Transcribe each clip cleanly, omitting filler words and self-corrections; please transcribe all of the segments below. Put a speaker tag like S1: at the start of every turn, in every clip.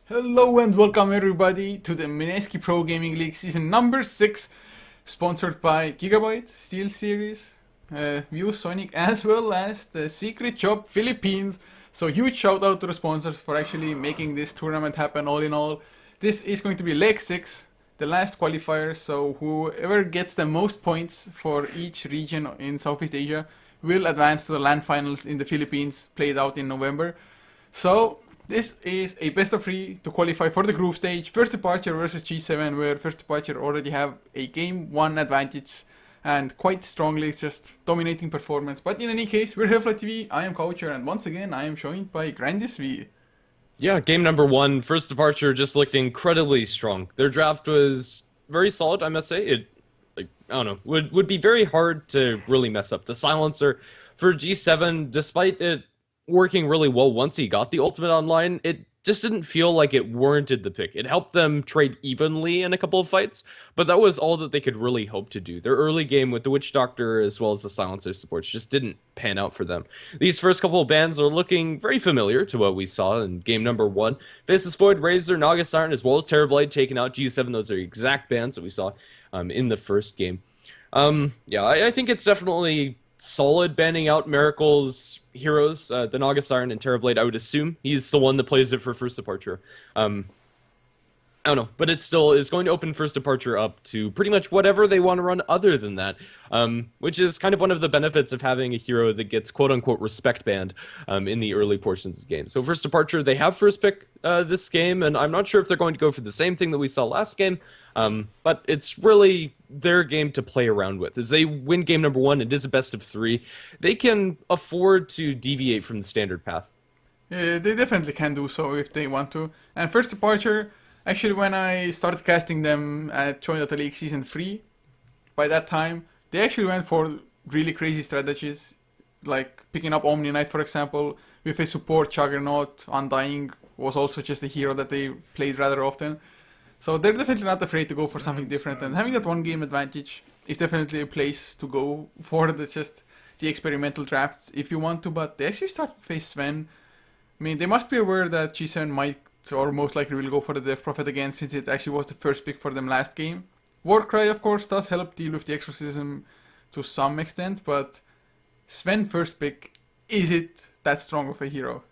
S1: Hello and welcome everybody to the Mineski Pro Gaming League season number 6, sponsored by Gigabyte, Steel Series, View Sonic, as well as the Secret Shop Philippines. So huge shout out to the sponsors for actually making this tournament happen. All in all, this is going to be leg 6, the last qualifier. So whoever gets the most points for each region in Southeast Asia will advance to the LAN finals in the Philippines, played out in November. So this is a best of 3 to qualify for the group stage. First departure versus Gse7en, where first departure already have a game 1 advantage and quite strongly just dominating performance. But in any case, we're HeflaTV, I am Coucher, and once again I am joined by Grandis V.
S2: Yeah, game number one, first departure just looked incredibly strong. Their draft was very solid, I must say. I don't know, would be very hard to really mess up. The silencer for Gse7en, despite it working really well once he got the ultimate online, it just didn't feel like it warranted the pick. It helped them trade evenly in a couple of fights, but that was all that they could really hope to do. Their early game with the Witch Doctor as well as the silencer supports just didn't pan out for them. These first couple of bans are looking very familiar to what we saw in game number 1. Faceless Void, Razor, Naga Siren, as well as Terrorblade taking out Gse7en. Those are exact bans that we saw in the first game. Yeah, I think it's definitely solid banning out Miracle's heroes, the Naga Siren and Terrorblade. I would assume he's the one that plays it for first departure. I don't know, but it still is going to open first departure up to pretty much whatever they want to run other than that, which is kind of one of the benefits of having a hero that gets quote-unquote respect banned in the early portions of the game. So first departure, they have first pick this game, and I'm not sure if they're going to go for the same thing that we saw last game, but it's really their game to play around with. As they win game number 1, it is a best of 3, they can afford to deviate from the standard path.
S1: Yeah, they definitely can do so if they want to. And first departure, actually, when I started casting them at Join Dota League Season 3, by that time, they actually went for really crazy strategies, like picking up Omni Knight, for example, with a support Juggernaut. Undying was also just a hero that they played rather often. So they're definitely not afraid to go for something different, and having that one game advantage is definitely a place to go for the experimental drafts if you want to, but they actually start to face Sven. I mean, they must be aware that Gse7en might or most likely will go for the Death Prophet again, since it actually was the first pick for them last game. Warcry, of course, does help deal with the Exorcism to some extent, but Sven first pick, is it that strong of a hero?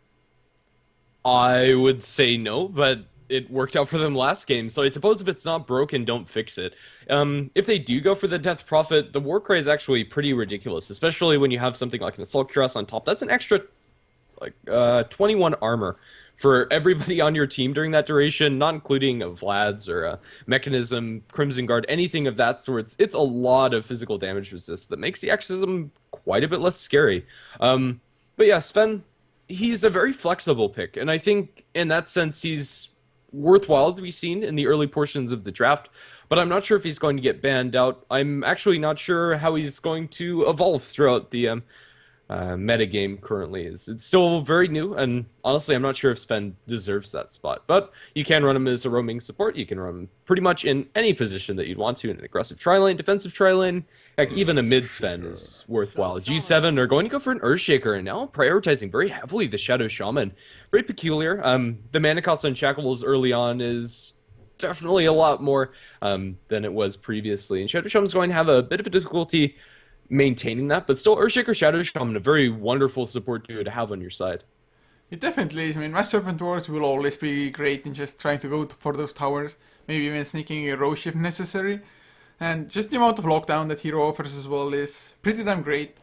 S2: I would say no, but it worked out for them last game, so I suppose if it's not broken, don't fix it. If they do go for the Death Prophet, the Warcry is actually pretty ridiculous, especially when you have something like an Assault Cuirass on top. That's an extra, 21 armor for everybody on your team during that duration, not including Vlad's or Mechanism, Crimson Guard, anything of that sort. It's a lot of physical damage resist that makes the Exorcism quite a bit less scary. But yeah, Sven, he's a very flexible pick, and I think in that sense he's worthwhile to be seen in the early portions of the draft, but I'm not sure if he's going to get banned out. I'm actually not sure how he's going to evolve throughout the metagame currently. It's still very new, and honestly I'm not sure if Sven deserves that spot, but you can run him as a roaming support. You can run him pretty much in any position that you'd want to, in an aggressive tri-lane, defensive tri-lane. Heck, even a mid Sven is worthwhile. Gse7en are going to go for an Earthshaker, and now prioritizing very heavily the Shadow Shaman. Very peculiar. The mana cost on Shackles early on is definitely a lot more than it was previously, and Shadow Shaman's going to have a bit of a difficulty maintaining that, but still Earthshaker, Shadow Shaman, a very wonderful support duo to have on your side.
S1: It definitely is. I mean, Mass Serpent Wars will always be great in just trying to go for those towers, maybe even sneaking a row shift necessary. And just the amount of lockdown that hero offers as well is pretty damn great.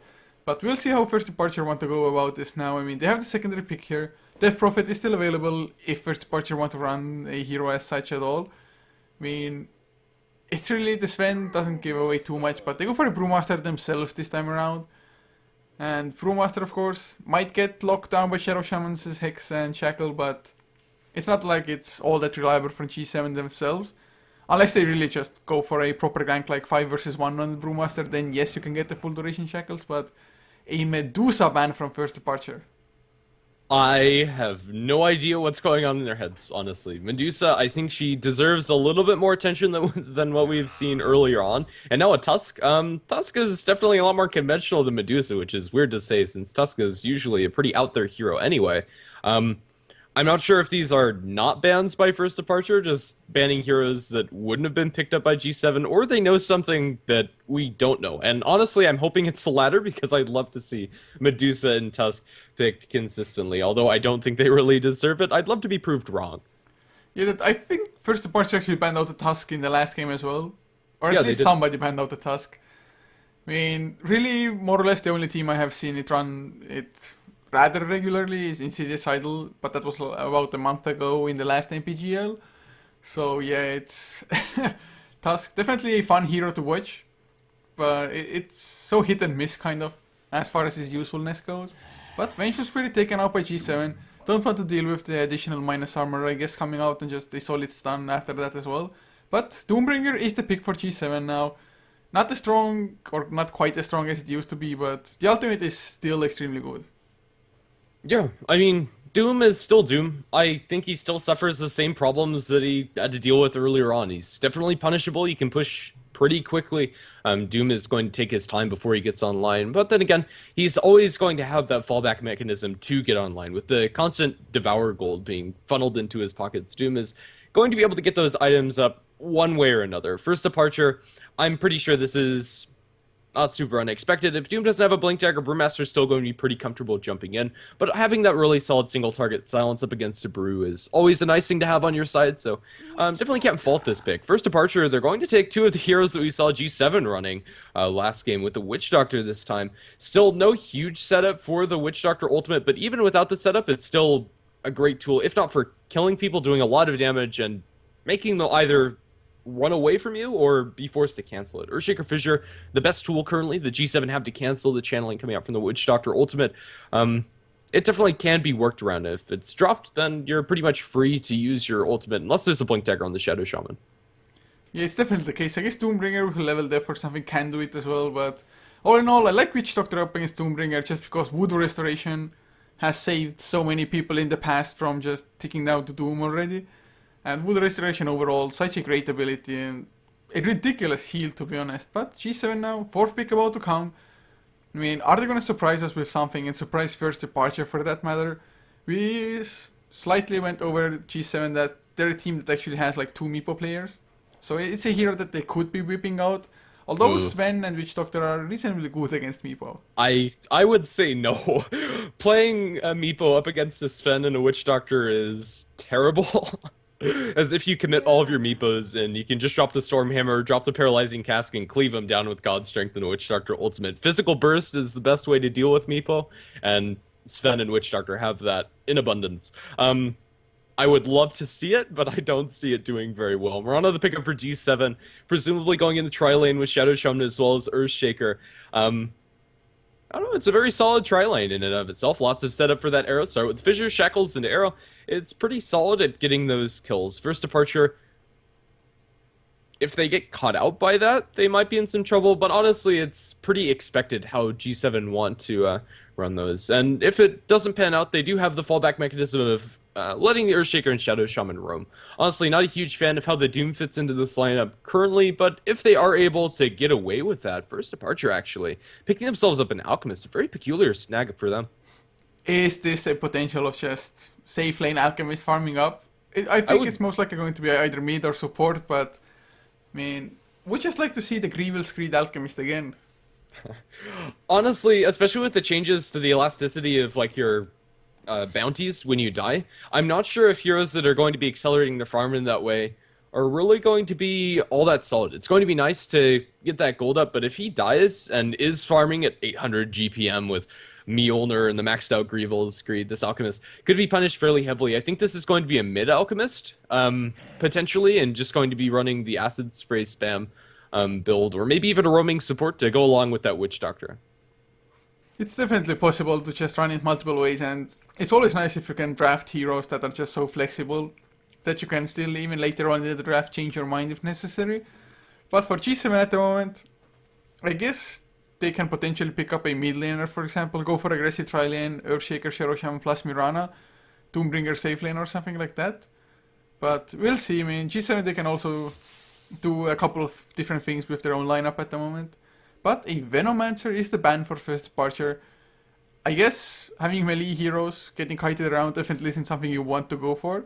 S1: But we'll see how First Departure want to go about this now. I mean, they have the secondary pick here. Death Prophet is still available if First Departure want to run a hero as such at all. I mean, it's really, the Sven doesn't give away too much, but they go for a Brewmaster themselves this time around. And Brewmaster, of course, might get locked down by Shadow Shaman's Hex and Shackle, but it's not like it's all that reliable from Gse7en themselves. Unless they really just go for a proper gank like 5 versus 1 on the Brewmaster, then yes, you can get the full duration Shackles, but a Medusa ban from First Departure.
S2: I have no idea what's going on in their heads, honestly. Medusa, I think she deserves a little bit more attention than what we've seen earlier on. And now a Tusk. Tusk is definitely a lot more conventional than Medusa, which is weird to say since Tusk is usually a pretty out there hero anyway. I'm not sure if these are not bans by first departure, just banning heroes that wouldn't have been picked up by G7, or they know something that we don't know. And honestly, I'm hoping it's the latter because I'd love to see Medusa and Tusk picked consistently. Although I don't think they really deserve it, I'd love to be proved wrong.
S1: Yeah, I think first departure actually banned out the Tusk in the last game as well. Or
S2: Yeah,
S1: at
S2: they
S1: least
S2: did.
S1: somebody banned out the Tusk. I mean, really, more or less the only team I have seen it run it rather regularly is Insidious Idol, but that was about a month ago in the last MPGL. So yeah, it's Tusk, definitely a fun hero to watch, but it's so hit and miss kind of as far as his usefulness goes. But Vengeful Spirit taken out by G7. Don't want to deal with the additional minus armor, I guess, coming out and just a solid stun after that as well. But Doombringer is the pick for G7 now. Not as strong, or not quite as strong as it used to be, but the ultimate is still extremely good.
S2: Yeah, I mean, Doom is still Doom. I think he still suffers the same problems that he had to deal with earlier on. He's definitely punishable. You can push pretty quickly. Doom is going to take his time before he gets online. But then again, he's always going to have that fallback mechanism to get online. With the constant Devour Gold being funneled into his pockets, Doom is going to be able to get those items up one way or another. First departure, I'm pretty sure this is not super unexpected. If Doom doesn't have a Blink Dagger, Brewmaster's still going to be pretty comfortable jumping in. But having that really solid single target silence up against a Brew is always a nice thing to have on your side, so definitely can't fault this pick. First departure, they're going to take two of the heroes that we saw G7 running last game with the Witch Doctor this time. Still no huge setup for the Witch Doctor ultimate, but even without the setup, it's still a great tool, if not for killing people, doing a lot of damage, and making them either run away from you or be forced to cancel it. Earthshaker Fissure, the best tool currently. The G7 have to cancel the channeling coming out from the Witch Doctor ultimate. It definitely can be worked around. If it's dropped, then you're pretty much free to use your ultimate, unless there's a Blink Dagger on the Shadow Shaman.
S1: Yeah, it's definitely the case. I guess Doombringer with a level def or something can do it as well, but all in all, I like Witch Doctor up against Doombringer just because Voodoo Restoration has saved so many people in the past from just taking down the Doom already. And Voodoo Restoration overall, such a great ability and a ridiculous heal to be honest. But G7 now, fourth pick about to come. I mean, are they going to surprise us with something and surprise first departure for that matter? We slightly went over G7 that they're a team that actually has like two Meepo players. So it's a hero that they could be whipping out. Although
S2: Ooh.
S1: Sven and Witch Doctor are reasonably good against Meepo.
S2: I would say no. Playing a Meepo up against a Sven and a Witch Doctor is terrible. As if you commit all of your Meepos and you can just drop the Stormhammer, drop the Paralyzing Cask, and cleave them down with God Strength and a Witch Doctor ultimate. Physical Burst is the best way to deal with Meepo, and Sven and Witch Doctor have that in abundance. I would love to see it, but I don't see it doing very well. We're on to the pickup for G7, presumably going in the tri-lane with Shadow Shaman as well as Earthshaker. I don't know, it's a very solid tri-lane in and of itself. Lots of setup for that arrow. Start with Fissure, Shackles, and Arrow. It's pretty solid at getting those kills. First departure, if they get caught out by that, they might be in some trouble, but honestly, it's pretty expected how G7 want to run those. And if it doesn't pan out, they do have the fallback mechanism of letting the Earthshaker and Shadow Shaman roam. Honestly, not a huge fan of how the Doom fits into this lineup currently, but if they are able to get away with that, first departure actually, picking themselves up an Alchemist, a very peculiar snag for them.
S1: Is this a potential of just safe lane Alchemist farming up? I think it's most likely going to be either mid or support, but I mean, would just like to see the Grievous Screed Alchemist again.
S2: Honestly, especially with the changes to the elasticity of like your bounties when you die, I'm not sure if heroes that are going to be accelerating their farm in that way are really going to be all that solid. It's going to be nice to get that gold up, but if he dies and is farming at 800 GPM with Mjolnir and the maxed out Grievous Screed, this Alchemist could be punished fairly heavily. I think this is going to be a mid Alchemist, potentially, and just going to be running the Acid Spray spam build, or maybe even a roaming support to go along with that Witch Doctor.
S1: It's definitely possible to just run it multiple ways, and it's always nice if you can draft heroes that are just so flexible that you can still, even later on in the draft, change your mind if necessary. But for G7 at the moment, I guess they can potentially pick up a mid laner, for example, go for aggressive tri-lane, Earthshaker, Shadow Shaman plus Mirana, Doombringer safe lane or something like that. But we'll see. I mean, G7 they can also do a couple of different things with their own lineup at the moment. But a Venomancer is the ban for first departure. I guess having melee heroes getting kited around definitely isn't something you want to go for.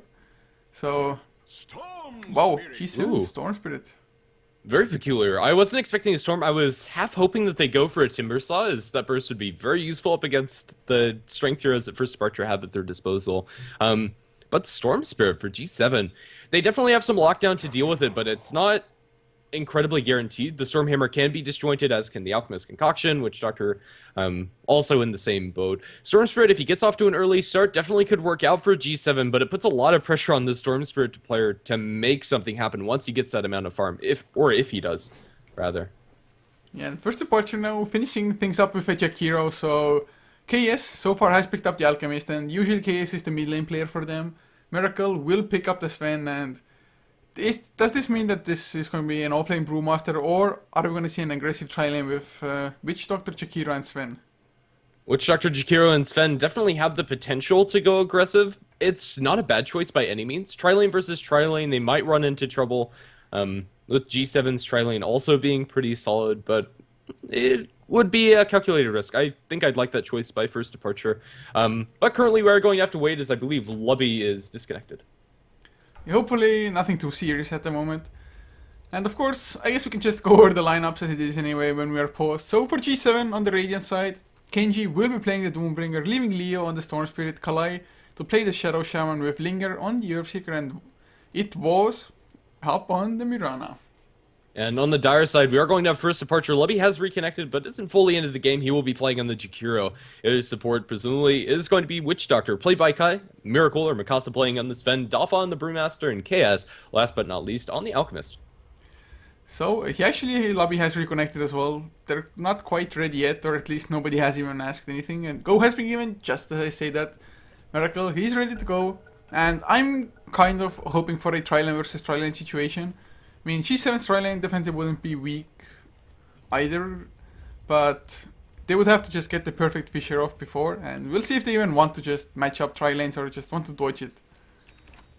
S1: So, wow, Gse7en,
S2: Ooh.
S1: Storm Spirit.
S2: Very peculiar. I wasn't expecting a storm. I was half hoping that they go for a timber saw, as that burst would be very useful up against the strength heroes that First Departure have at their disposal. But Storm Spirit for Gse7en, they definitely have some lockdown to deal with it, but it's not incredibly guaranteed. The Stormhammer can be disjointed, as can the Alchemist Concoction, Witch Doctor, also in the same boat. Storm Spirit, if he gets off to an early start, definitely could work out for Gse7en, but it puts a lot of pressure on the Storm Spirit player to make something happen once he gets that amount of farm, if he does, rather.
S1: Yeah, and First Departure now finishing things up with a Jack hero, so KS so far has picked up the Alchemist, and usually KS is the mid lane player for them. Miracle will pick up the Sven, and does this mean that this is going to be an offlane Brewmaster, or are we going to see an aggressive tri-lane with Witch Doctor, Jakiro, and Sven?
S2: Witch Doctor, Jakiro, and Sven definitely have the potential to go aggressive. It's not a bad choice by any means. Tri-lane versus tri-lane, they might run into trouble, with Gse7en's tri-lane also being pretty solid, but it would be a calculated risk. I think I'd like that choice by First Departure. But currently we are going to have to wait, as I believe Lubby is disconnected.
S1: Hopefully nothing too serious at the moment. And of course, I guess we can just go over the lineups as it is anyway when we are paused. So for Gse7en on the Radiant side, Kenji will be playing the Doombringer, leaving Leo on the Storm Spirit, Kalai to play the Shadow Shaman with Linger on the Earthshaker, and it was Hop on the Mirana.
S2: And on the Dire side, we are going to have First Departure. Lubby has reconnected, but isn't fully into the game. He will be playing on the Jakiro. His support, presumably, is going to be Witch Doctor, played by Kai, Miracle or Mikasa playing on the Sven, Dafa on the Brewmaster, and KS, last but not least, on the Alchemist.
S1: So, Lubby has reconnected as well. They're not quite ready yet, or at least nobody has even asked anything. And Go has been given, just as I say that. Miracle, he's ready to go. And I'm kind of hoping for a tri-lane versus tri-lane situation. I mean, Gse7en's tri-lane definitely wouldn't be weak either, but they would have to just get the perfect Fisher off before, and we'll see if they even want to just match up tri-lanes or just want to dodge it.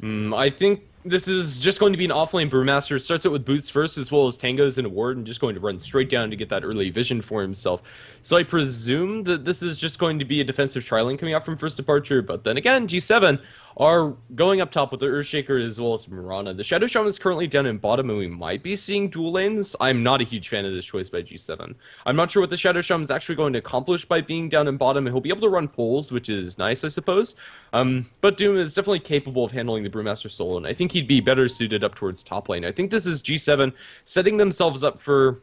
S2: I think this is just going to be an offlane Brewmaster. Starts out with boots first, as well as tangos and a ward, and just going to run straight down to get that early vision for himself. So I presume that this is just going to be a defensive tri-lane coming out from First Departure, but then again, Gse7en are going up top with the Earthshaker as well as Mirana. The Shadow Shaman is currently down in bottom, and we might be seeing dual lanes. I'm not a huge fan of this choice by Gse7en. I'm not sure what the Shadow Shaman is actually going to accomplish by being down in bottom, and he'll be able to run pulls, which is nice, I suppose. But Doom is definitely capable of handling the Brewmaster solo, and I think he'd be better suited up towards top lane. I think this is Gse7en setting themselves up for,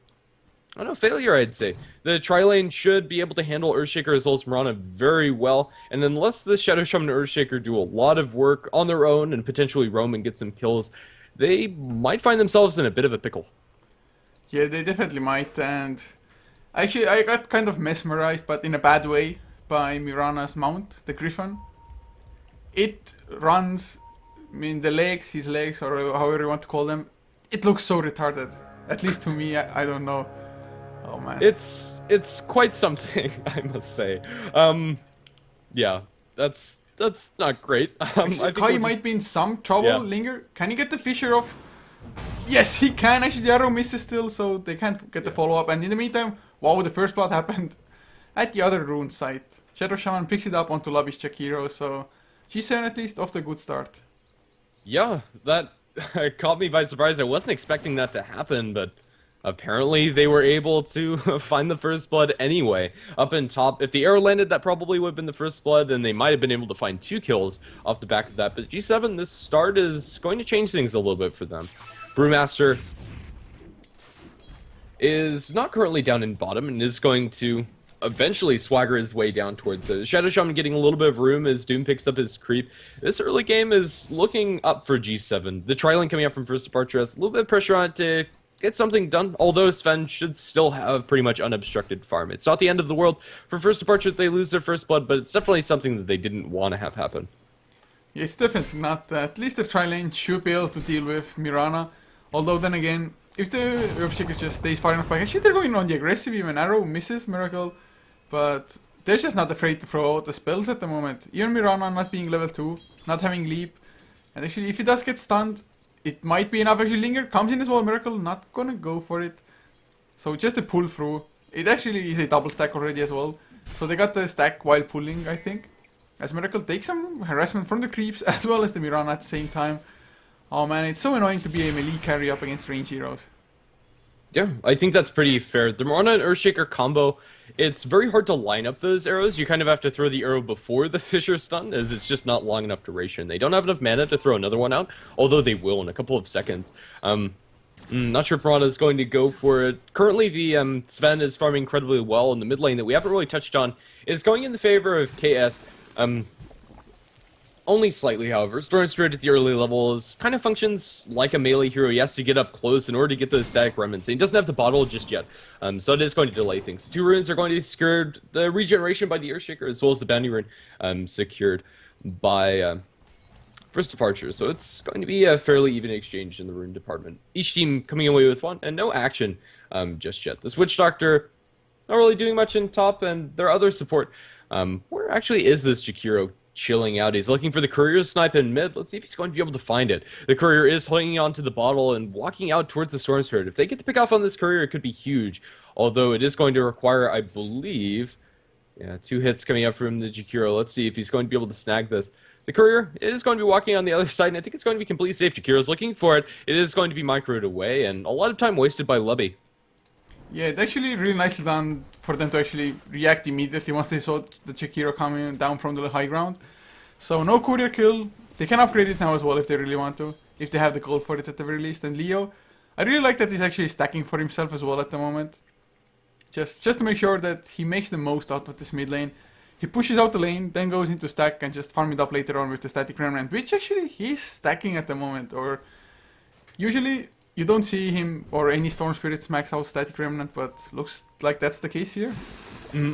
S2: I don't know, failure, I'd say. The tri-lane should be able to handle Earthshaker as well as Mirana very well, and unless the Shadow Shaman and Earthshaker do a lot of work on their own and potentially roam and get some kills, they might find themselves in a bit of a pickle.
S1: Yeah, they definitely might, and actually I got kind of mesmerized, but in a bad way, by Mirana's mount, the Griffin. It runs, I mean, the legs, his legs, or however you want to call them, it looks so retarded. At least to me, I don't know. Oh man.
S2: It's quite something, I must say. Yeah, that's not great. I think
S1: Kai might be in some trouble.
S2: Yeah.
S1: Linger, can he get the Fisher off? Yes, he can. Actually, the arrow misses still, so they can't get the follow-up. And in the meantime, wow, the first blood happened at the other rune site. Shadow Shaman picks it up onto Lubby's Jakiro, so Gse7en at least off to a good start.
S2: Yeah, that caught me by surprise. I wasn't expecting that to happen, but apparently they were able to find the first blood anyway. Up in top, if the arrow landed, that probably would have been the first blood, and they might have been able to find 2 kills off the back of that. But Gse7en, this start is going to change things a little bit for them. Brewmaster is not currently down in bottom and is going to eventually swagger his way down towards it. Shadow Shaman getting a little bit of room as Doom picks up his creep. This early game is looking up for Gse7en. The tri-lane coming up from First Departure has a little bit of pressure on it to get something done, although Sven should still have pretty much unobstructed farm. It's not the end of the world for First Departure if they lose their first blood, but it's definitely something that they didn't want to have happen.
S1: Yeah, it's definitely not. At least the tri-lane should be able to deal with Mirana. Although then again, if the Earthshaker just stays far enough back, actually they're going on the aggressive, even arrow misses Miracle. But they're just not afraid to throw out the spells at the moment. Even Mirana not being level 2, not having leap. And actually, if he does get stunned, it might be enough. Actually, Linger comes in as well. Miracle not gonna go for it. So just a pull through. It actually is a double stack already as well. So they got the stack while pulling, I think. As Miracle takes some harassment from the creeps as well as the Mirana at the same time. Oh man, it's so annoying to be a melee carry up against range heroes.
S2: Yeah, I think that's pretty fair. The Mirana and Earthshaker combo, it's very hard to line up those arrows. You kind of have to throw the arrow before the Fissure stun, as it's just not long enough duration. They don't have enough mana to throw another one out, although they will in a couple of seconds. Not sure if Mirana is going to go for it. Currently, the Gse7en is farming incredibly well in the mid lane that we haven't really touched on. Is going in the favor of KS. Only slightly, however. Storm Spirit at the early levels kind of functions like a melee hero. He has to get up close in order to get those static remnants. And he doesn't have the bottle just yet, so it is going to delay things. 2 runes are going to be secured. The regeneration by the Earthshaker, as well as the bounty rune, secured by first departure. So it's going to be a fairly even exchange in the rune department. Each team coming away with 1, and no action just yet. This Witch Doctor not really doing much in top, and their other support. Where actually is this Jakiro chilling out? He's looking for the courier to snipe in mid. Let's see if he's going to be able to find it. The courier is hanging onto the bottle and walking out towards the Storm Spirit. If they get to pick off on this courier, it could be huge. Although it is going to require, I believe, 2 hits coming up from the Jakiro. Let's see if he's going to be able to snag this. The courier is going to be walking on the other side, and I think it's going to be completely safe. Jakiro's looking for it. It is going to be microed away, and a lot of time wasted by Lubby.
S1: Yeah, it's actually really nicely done for them to actually react immediately once they saw the Jakiro coming down from the high ground. So no courier kill. They can upgrade it now as well if they really want to, if they have the gold for it at the very least. And Leo, I really like that he's actually stacking for himself as well at the moment. Just to make sure that he makes the most out of this mid lane. He pushes out the lane, then goes into stack and just farm it up later on with the static remnant, which actually he's stacking at the moment. Or usually you don't see him or any Storm Spirits max out static remnant, but looks like that's the case here.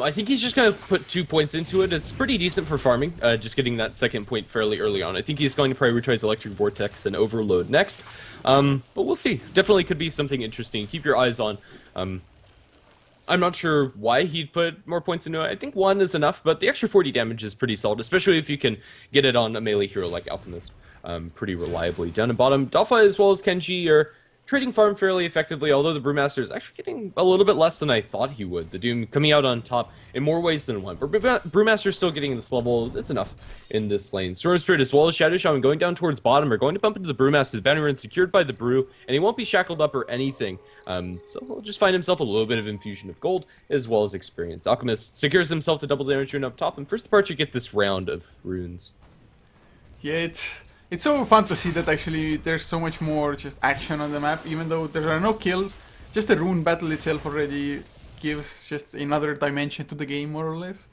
S2: I think he's just going to put 2 points into it. It's pretty decent for farming, just getting that second point fairly early on. I think he's going to prioritize Electric Vortex and Overload next. But we'll see. Definitely could be something interesting. Keep your eyes on. I'm not sure why he'd put more points into it. I think 1 is enough, but the extra 40 damage is pretty solid, especially if you can get it on a melee hero like Alchemist pretty reliably. Down and bottom, Dalfa as well as Kenji are trading farm fairly effectively, although the Brewmaster is actually getting a little bit less than I thought he would. The Doom coming out on top in more ways than one. But Brewmaster still getting this level. It's enough in this lane. Storm Spirit as well as Shadow Shaman going down towards bottom are going to bump into the Brewmaster. The bounty rune secured by the Brew, and he won't be shackled up or anything. So he'll just find himself a little bit of infusion of gold as well as experience. Alchemist secures himself the double damage rune up top, and first departure get this round of runes.
S1: Yeah, it's so fun to see that actually there's so much more just action on the map, even though there are no kills. Just the rune battle itself already gives just another dimension to the game, more or less.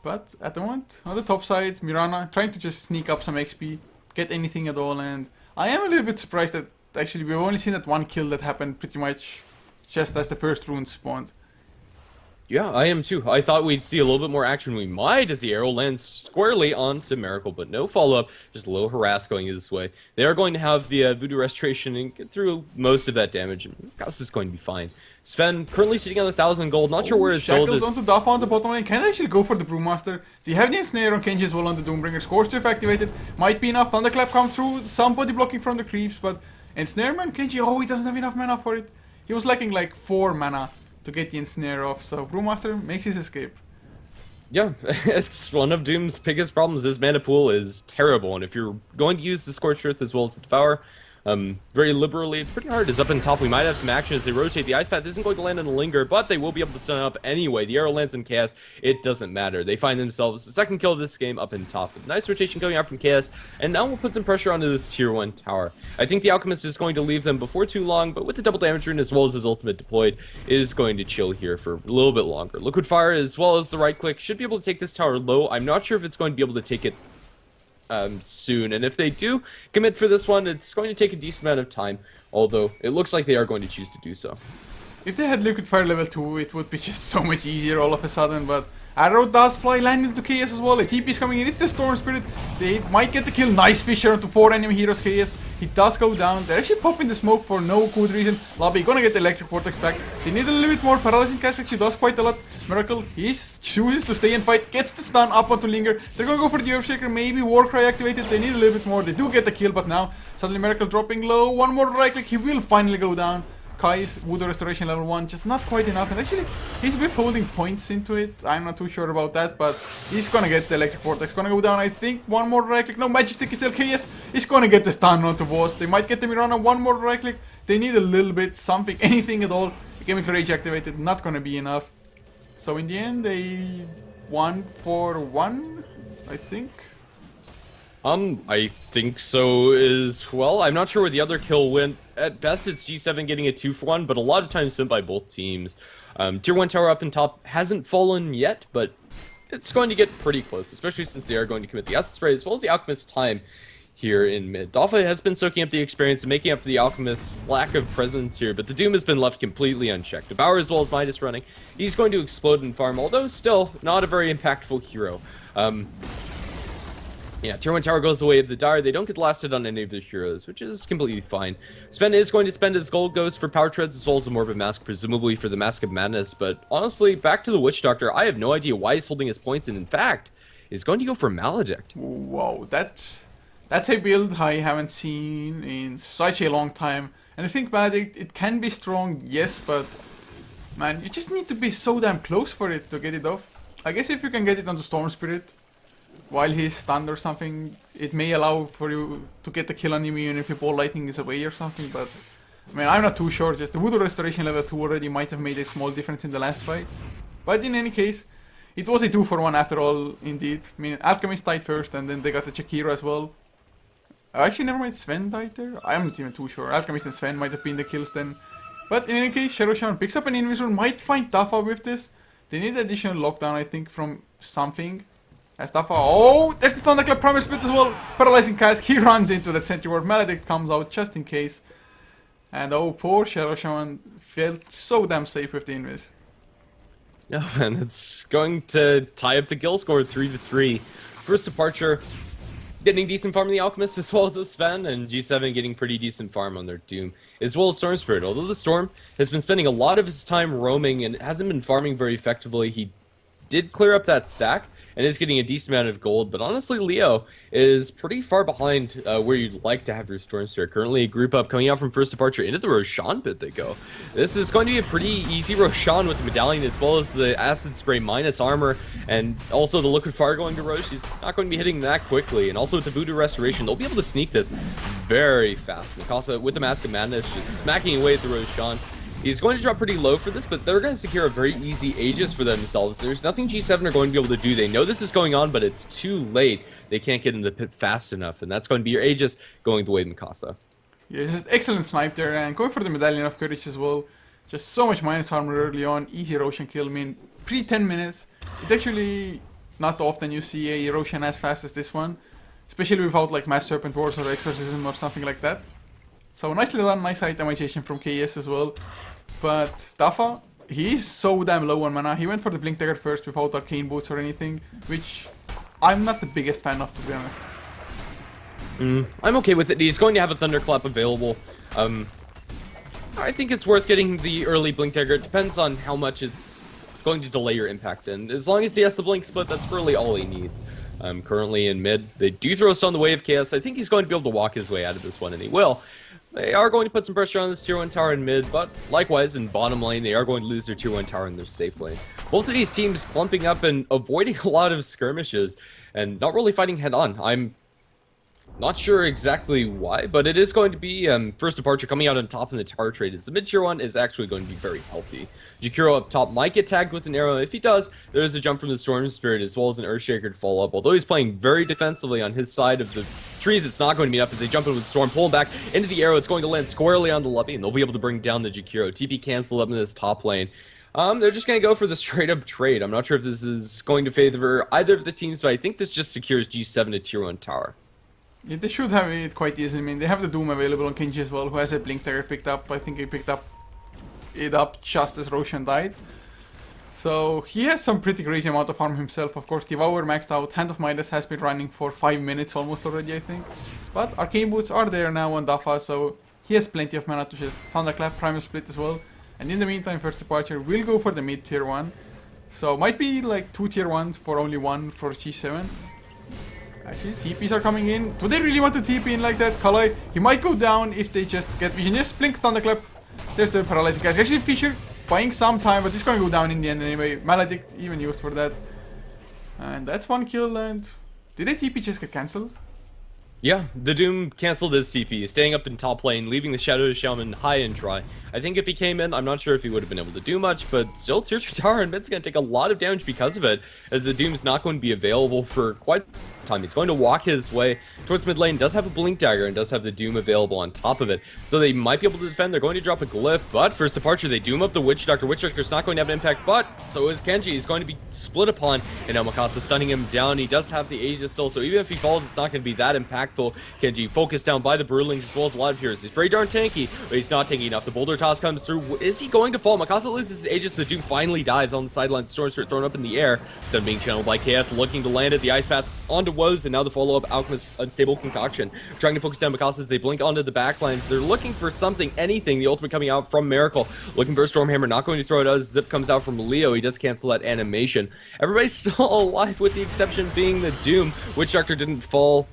S1: But at the moment, on the top side, Mirana trying to just sneak up some XP, get anything at all, and I am a little bit surprised that actually we've only seen that 1 kill that happened pretty much just as the first rune spawned.
S2: Yeah, I am too. I thought we'd see a little bit more action. We might as the arrow lands squarely onto Miracle, but no follow-up. Just low harass going this way. They are going to have the Voodoo Restoration and get through most of that damage. And Gauss is going to be fine. Gse7en currently sitting on 1,000 gold. Not sure where his gold is.
S1: Shackles onto Dalfa on the bottom lane. Can actually go for the Brewmaster. They have the Ensnare on Kenji as well on the Doombringer. Scorchturf activated. Might be enough. Thunderclap comes through. Somebody blocking from the creeps, but Ensnarement, Kenji, oh, he doesn't have enough mana for it. He was lacking like 4 mana to get the Ensnare off, so Brewmaster makes his escape.
S2: Yeah, it's one of Doom's biggest problems. His mana pool is terrible, and if you're going to use the Scorched Earth as well as the Devour very liberally, it's pretty hard. Is up in top. We might have some action as they rotate. The Ice Path isn't going to land on the Linger, but they will be able to stun up anyway. The arrow lands in Chaos. It doesn't matter. They find themselves the second kill of this game up in top. Nice rotation coming out from Chaos, and now we'll put some pressure onto this tier 1 tower. I think the Alchemist is going to leave them before too long, but with the double damage rune as well as his ultimate deployed, is going to chill here for a little bit longer. Liquid Fire as well as the right click should be able to take this tower low. I'm not sure if it's going to be able to take it soon, and if they do commit for this one, it's going to take a decent amount of time, although it looks like they are going to choose to do so.
S1: If they had Liquid Fire level 2, it would be just so much easier all of a sudden, but Arrow does fly, land into Chaos as well. A TP is coming in, it's the Storm Spirit. They might get the kill. Nice Fisher onto 4 enemy heroes Chaos. He does go down. They're actually popping the smoke for no good reason. Lobby gonna get the Electric Vortex back. They need a little bit more. Paralyzing Cast actually does quite a lot. Miracle, he chooses to stay and fight. Gets the stun up onto Linger. They're gonna go for the Earthshaker. Maybe Warcry activated. They need a little bit more. They do get the kill, but now suddenly Miracle dropping low. One more right click. He will finally go down. Kai's Voodoo Restoration level 1, just not quite enough. And actually, he's withholding points into it. I'm not too sure about that, but he's gonna get the Electric Vortex. Gonna go down, I think. One more right click. No, Magic Stick is still KS. He's gonna get the stun onto Boss. They might get the Mirana. One more right click. They need a little bit, something, anything at all. Chemical Rage activated, not gonna be enough. So in the end, they won for 1, I think.
S2: I think so as well. I'm not sure where the other kill went. At best, it's Gse7en getting a 2-for-1, but a lot of time spent by both teams. Tier 1 tower up in top hasn't fallen yet, but it's going to get pretty close, especially since they are going to commit the Acid Spray as well as the Alchemist's time here in mid. Dota has been soaking up the experience and making up for the Alchemist's lack of presence here, but the Doom has been left completely unchecked. Devour as well as Midas running. He's going to explode and farm, although still not a very impactful hero. Yeah, Tier 1 tower goes away of the Dire. They don't get lasted on any of their heroes, which is completely fine. Sven is going to spend his gold ghost for Power Treads as well as the Morbid Mask, presumably for the Mask of Madness, but honestly, back to the Witch Doctor, I have no idea why he's holding his points, and in fact, is going to go for Maledict.
S1: Whoa, that's a build I haven't seen in such a long time. And I think Maledict, it can be strong, yes, but man, you just need to be so damn close for it to get it off. I guess if you can get it onto Storm Spirit while he's stunned or something, it may allow for you to get the kill on him even if your ball lightning is away or something, but I mean, I'm not too sure. Just the Voodoo Restoration level 2 already might have made a small difference in the last fight. But in any case, it was a 2-for-1 after all, indeed. I mean, Alchemist died first and then they got the Jakiro as well. Actually, never mind, Sven died there? I'm not even too sure. Alchemist and Sven might have been the kills then. But in any case, HeflaTV picks up an Invisor, might find Dafa with this. They need additional lockdown, I think, from something. As Dafa, oh, there's the Thunderclap Primal Split as well. Paralyzing Cask, he runs into that Sentry Ward. Maledict comes out just in case. And oh, poor HeflaTV felt so damn safe with the Invis.
S2: Yeah, man, it's going to tie up the kill score 3-3. First departure, getting decent farm on the Alchemist as well as the Sven, and Gse7en getting pretty decent farm on their Doom, as well as Storm Spirit. Although the Storm has been spending a lot of his time roaming and hasn't been farming very effectively, he did clear up that stack and is getting a decent amount of gold, but honestly, Leo is pretty far behind where you'd like to have your Storm Spirit. Currently, a group up coming out from first departure into the Roshan pit they go. This is going to be a pretty easy Roshan with the Medallion, as well as the Acid Spray minus armor, and also the Liquid Fire going to Roche. He's not going to be hitting that quickly, and also with the Voodoo Restoration, they'll be able to sneak this very fast. Mikasa, with the Mask of Madness, just smacking away at the Roshan. He's going to drop pretty low for this, but they're going to secure a very easy Aegis for themselves. There's nothing Gse7en are going to be able to do. They know this is going on, but it's too late. They can't get in the pit fast enough, and that's going to be your Aegis going the way of Mikasa.
S1: Yeah, just excellent snipe there, and going for the Medallion of Courage as well. Just so much minus armor early on, easy Roshan kill. I mean, pre-10 minutes, it's actually not often you see a Roshan as fast as this one, especially without like Mass Serpent Wars or Exorcism or something like that. So nicely done, nice itemization from KS as well. But Dafa, he's so damn low on mana. He went for the Blink Dagger first without Arcane Boots or anything, which I'm not the biggest fan of, to be honest.
S2: I'm okay with it. He's going to have a Thunderclap available. I think it's worth getting the early Blink Dagger. It depends on how much it's going to delay your impact, and as long as he has the Blink Split, that's really all he needs. Currently in mid, they do throw Stun the way of Chaos. I think he's going to be able to walk his way out of this one, and he will. They are going to put some pressure on this tier 1 tower in mid, but likewise in bottom lane, they are going to lose their tier 1 tower in their safe lane. Both of these teams clumping up and avoiding a lot of skirmishes and not really fighting head on. I'm not sure exactly why, but it is going to be first departure coming out on top in the tower trade. As the mid tier 1 is actually going to be very healthy. Jakiro up top might get tagged with an arrow. If he does, there is a jump from the Storm Spirit as well as an Earthshaker to follow up. Although he's playing very defensively on his side of the trees, it's not going to be enough as they jump in with Storm, pull him back into the arrow. It's going to land squarely on the Lubby, and they'll be able to bring down the Jakiro. TP cancel up in this top lane. They're just going to go for the straight-up trade. I'm not sure if this is going to favor either of the teams, but I think this just secures Gse7en a tier 1 tower.
S1: Yeah, they should have it quite easy. I mean, they have the Doom available on Kenji as well, who has a Blink Dagger picked up. I think he picked it up just as Roshan died. So he has some pretty crazy amount of farm himself. Of course, Devour maxed out. Hand of Midas has been running for 5 minutes almost already, I think. But Arcane Boots are there now on Dafa, so he has plenty of mana to just Thunderclap, Primal Split as well. And in the meantime, first departure will go for the mid tier 1. So might be like 2 tier 1s for only 1 for Gse7en. Actually, TPs are coming in. Do they really want to TP in like that? Kalai, he might go down if they just get vision. Just Blink Thunderclap. There's the paralyzing cast. Actually, Fisher buying some time, but it's gonna go down in the end anyway. Maledict even used for that. And that's one kill, and... Did a TP just get cancelled?
S2: Yeah, the Doom canceled his TP, staying up in top lane, leaving the Shadow Shaman high and dry. I think if he came in, I'm not sure if he would have been able to do much, but still, Tier 3 tower and mid's going to take a lot of damage because of it, as the Doom's not going to be available for quite some time. He's going to walk his way towards mid lane, does have a Blink Dagger, and does have the Doom available on top of it, so they might be able to defend. They're going to drop a Glyph, but first departure, they Doom up the Witch Doctor. Witch Doctor's not going to have an impact, but so is Kenji. He's going to be split upon, and now Mikasa stunning him down. He does have the Aegis still, so even if he falls, it's not going to be that impactful. Kenji focused down by the Broodlings as well as a lot of heroes. He's pretty darn tanky, but he's not tanky enough. The Boulder Toss comes through. Is he going to fall? Mikasa loses his Aegis. The Doom finally dies on the sidelines. Storm Spirit thrown up in the air. Instead of being channeled by KF, looking to land it. The Ice Path onto Woes, and now the follow-up Alchemist Unstable Concoction. Trying to focus down Mikasa as they blink onto the backlines. They're looking for something, anything. The ultimate coming out from Miracle. Looking for a Stormhammer. Not going to throw it out. Zip comes out from Leo. He does cancel that animation. Everybody's still alive, with the exception being the Doom. Witch Doctor didn't fall.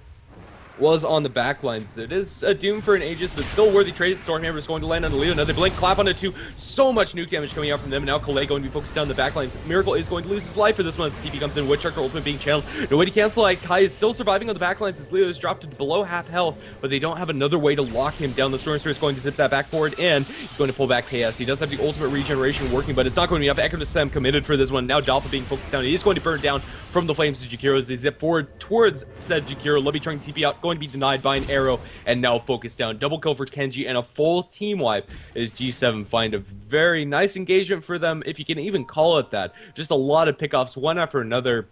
S2: Was on the backlines. It is a Doom for an Aegis, but still worthy trade. Stormhammer is going to land on Leo. Another blink, clap on it too. So much nuke damage coming out from them. Now Kalei going to be focused down the backlines. Miracle is going to lose his life for this one as the TP comes in. Witch Doctor ultimate being channeled. No way to cancel. Kai is still surviving on the backlines as Leo is dropped to below half health, but they don't have another way to lock him down. The Storm Spirit is going to zip that back forward, and he's going to pull back KS. He does have the ultimate regeneration working, but it's not going to be enough. Echo to Sam committed for this one. Now Dalpa being focused down. He is going to burn down from the flames of Jakiro as they zip forward towards said Jakiro. Lubby trying to TP out, going to be denied by an arrow, and now focused down. Double kill for Kenji and a full team wipe as Gse7en find a very nice engagement for them, if you can even call it that. Just a lot of pickoffs, one after another,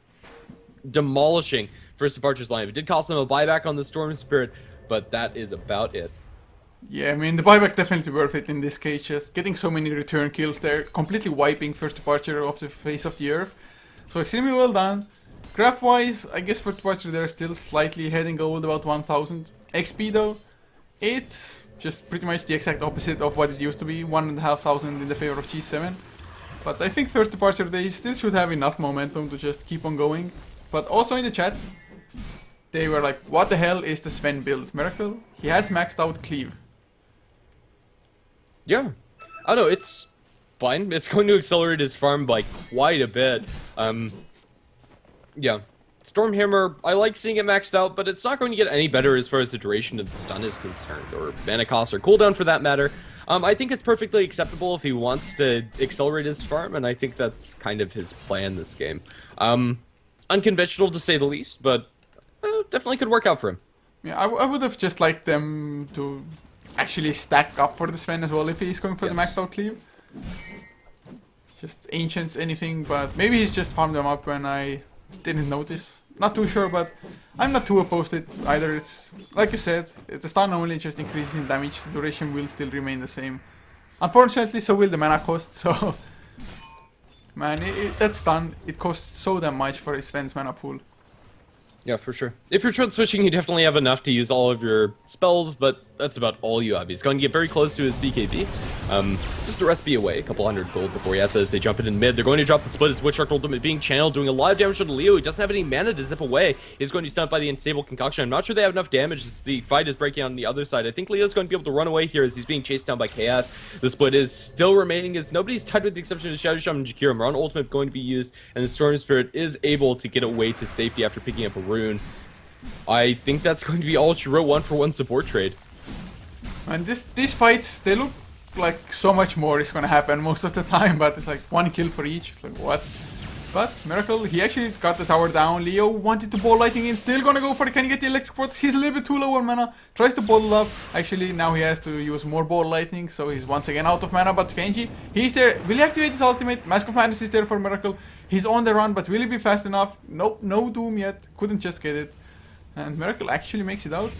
S2: demolishing First Departure's line. It did cost them a buyback on the Storm Spirit, but that is about it.
S1: Yeah, I mean, the buyback definitely worth it in this case. Just getting so many return kills there, completely wiping First Departure off the face of the earth. So extremely well done. Graph-wise, I guess First Departure they're still slightly heading gold, about 1000. XP though, it's just pretty much the exact opposite of what it used to be, 1500 in the favor of Gse7en. But I think First Departure, they still should have enough momentum to just keep on going. But also in the chat, they were like, what the hell is the Sven build? Miracle? He has maxed out Cleave.
S2: Yeah, I don't know, it's fine. It's going to accelerate his farm by quite a bit. Yeah. Stormhammer, I like seeing it maxed out, but it's not going to get any better as far as the duration of the stun is concerned, or mana cost, or cooldown for that matter. I think it's perfectly acceptable if he wants to accelerate his farm, and I think that's kind of his plan this game. Unconventional to say the least, but definitely could work out for him.
S1: Yeah, I would have just liked them to actually stack up for the Sven as well if he's going for the maxed out Cleave. Just Ancients, anything, but maybe he's just farmed them up when I didn't notice. Not too sure, but I'm not too opposed to it either. It's like you said, the stun only just increases in damage. The duration will still remain the same. Unfortunately, so will the mana cost. So, man, that stun, it costs so damn much for his Sven's mana pool.
S2: Yeah, for sure. If you're trade switching, you definitely have enough to use all of your spells, but that's about all you have. He's going to get very close to his BKB. Just a recipe away, a couple hundred gold before he has as they jump in mid. They're going to drop the split as Witch Shark ultimate being channeled, doing a lot of damage to Leo. He doesn't have any mana to zip away. He's going to be stunned by the Unstable Concoction. I'm not sure they have enough damage as the fight is breaking on the other side. I think Leo's going to be able to run away here as he's being chased down by Chaos. The split is still remaining as nobody's touched with the exception of Shadow Shaman and Jakiro. Maron ultimate going to be used, and the Storm Spirit is able to get away to safety after picking up a rune. I think that's going to be all she wrote, 1-for-1 support trade.
S1: And these fights, they look like so much more is gonna happen most of the time, but it's like one kill for each. It's like, what? But Miracle, he actually got the tower down. Leo wanted to ball lightning in, still gonna go for it. Can he get the electric vortex? He's a little bit too low on mana. Tries to ball up. Actually, now he has to use more ball lightning, so he's once again out of mana. But Kenji, he's there. Will he activate his ultimate? Mask of Madness is there for Miracle. He's on the run, but will he be fast enough? Nope, no Doom yet. Couldn't just get it. And Miracle actually makes it out.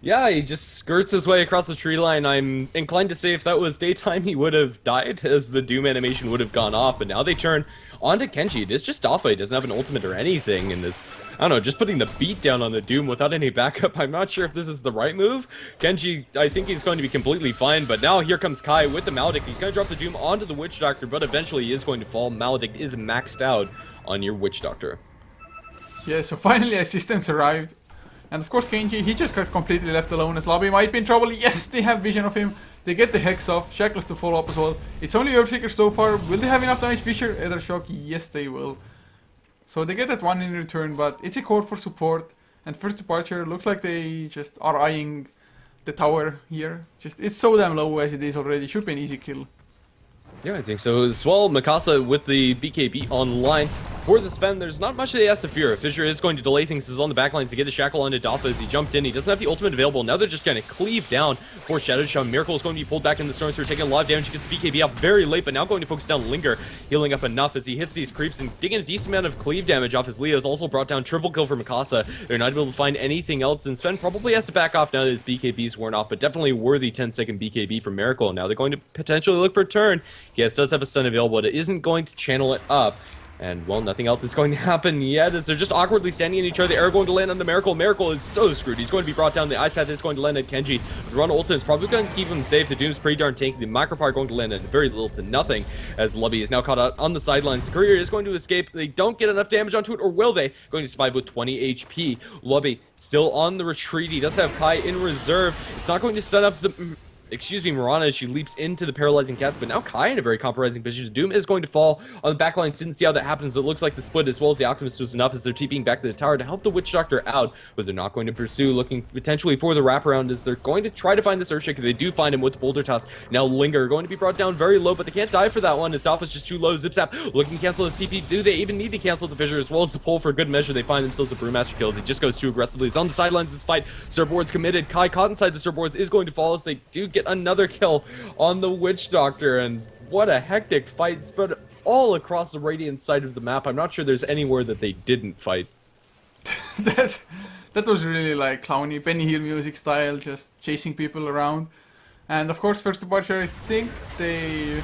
S2: Yeah, he just skirts his way across the tree line. I'm inclined to say if that was daytime, he would have died, as the Doom animation would have gone off. But now they turn onto Kenji. It is just Alpha. He doesn't have an ultimate or anything in this. I don't know, just putting the beat down on the Doom without any backup. I'm not sure if this is the right move. Kenji, I think he's going to be completely fine. But now here comes Kai with the Maledict. He's going to drop the Doom onto the Witch Doctor, but eventually he is going to fall. Maledict is maxed out on your Witch Doctor.
S1: Yeah, so finally assistance arrived. And of course Kenji, he just got completely left alone as Lobby might be in trouble. Yes, they have vision of him. They get the Hex off, Shackles to follow up as well. It's only Earthshaker so far. Will they have enough damage? Fisher, Ether Shock, yes they will. So they get that one in return, but it's a core for support. And first departure, looks like they just are eyeing the tower here. Just it's so damn low as it is already. Should be an easy kill.
S2: Yeah, I think so as well. Mikasa with the BKB online. For the Sven, there's not much that he has to fear. Fisher is going to delay things. He's on the back lines to get the shackle onto Dota as he jumped in. He doesn't have the ultimate available. Now they're just going to cleave down for Shadow Shaman. Miracle is going to be pulled back in the Storm Sphere, taking a lot of damage. He gets the BKB out very late, but now going to focus down Linger, healing up enough as he hits these creeps and digging a decent amount of cleave damage off his Leo's. Also brought down triple kill for Mikasa. They're not able to find anything else, and Sven probably has to back off now that his BKB's worn off, but definitely worthy 10-second BKB for Miracle. Now they're going to potentially look for a turn. Yes, does have a stun available, but it isn't going to channel it up. And, well, nothing else is going to happen yet as they're just awkwardly standing in each other. The arrow going to land on the Miracle. Miracle is so screwed. He's going to be brought down. The Ice Path is going to land on Kenji. The Run Ultimate is probably going to keep him safe. The Doom's pretty darn tanky. The Micropire going to land on very little to nothing as Lubby is now caught out on the sidelines. The Courier is going to escape. They don't get enough damage onto it, or will they? Going to survive with 20 HP. Lubby still on the retreat. He does have Kai in reserve. It's not going to stun up the... Mirana as she leaps into the paralyzing cast, but now Kai in a very compromising position. Doom is going to fall on the backline. Didn't see how that happens. It looks like the split as well as the Alchemist was enough as they're TPing back to the tower to help the Witch Doctor out, but they're not going to pursue, looking potentially for the wraparound as they're going to try to find this Earthshaker. They do find him with the Boulder Toss. Now Linger going to be brought down very low, but they can't die for that one as Dolphin's just too low. Zipzap looking to cancel his TP. Do they even need to cancel the Fissure as well as the pull for good measure? They find themselves a Brewmaster kills. He just goes too aggressively. He's on the sidelines of this fight. Surfboard's committed. Kai caught inside the Surfboards is going to fall as they do get another kill on the Witch Doctor, and what a hectic fight spread all across the Radiant side of the map. I'm not sure there's anywhere that they didn't fight.
S1: that was really like clowny Benny Hill music style, just chasing people around. And of course, first departure, I think they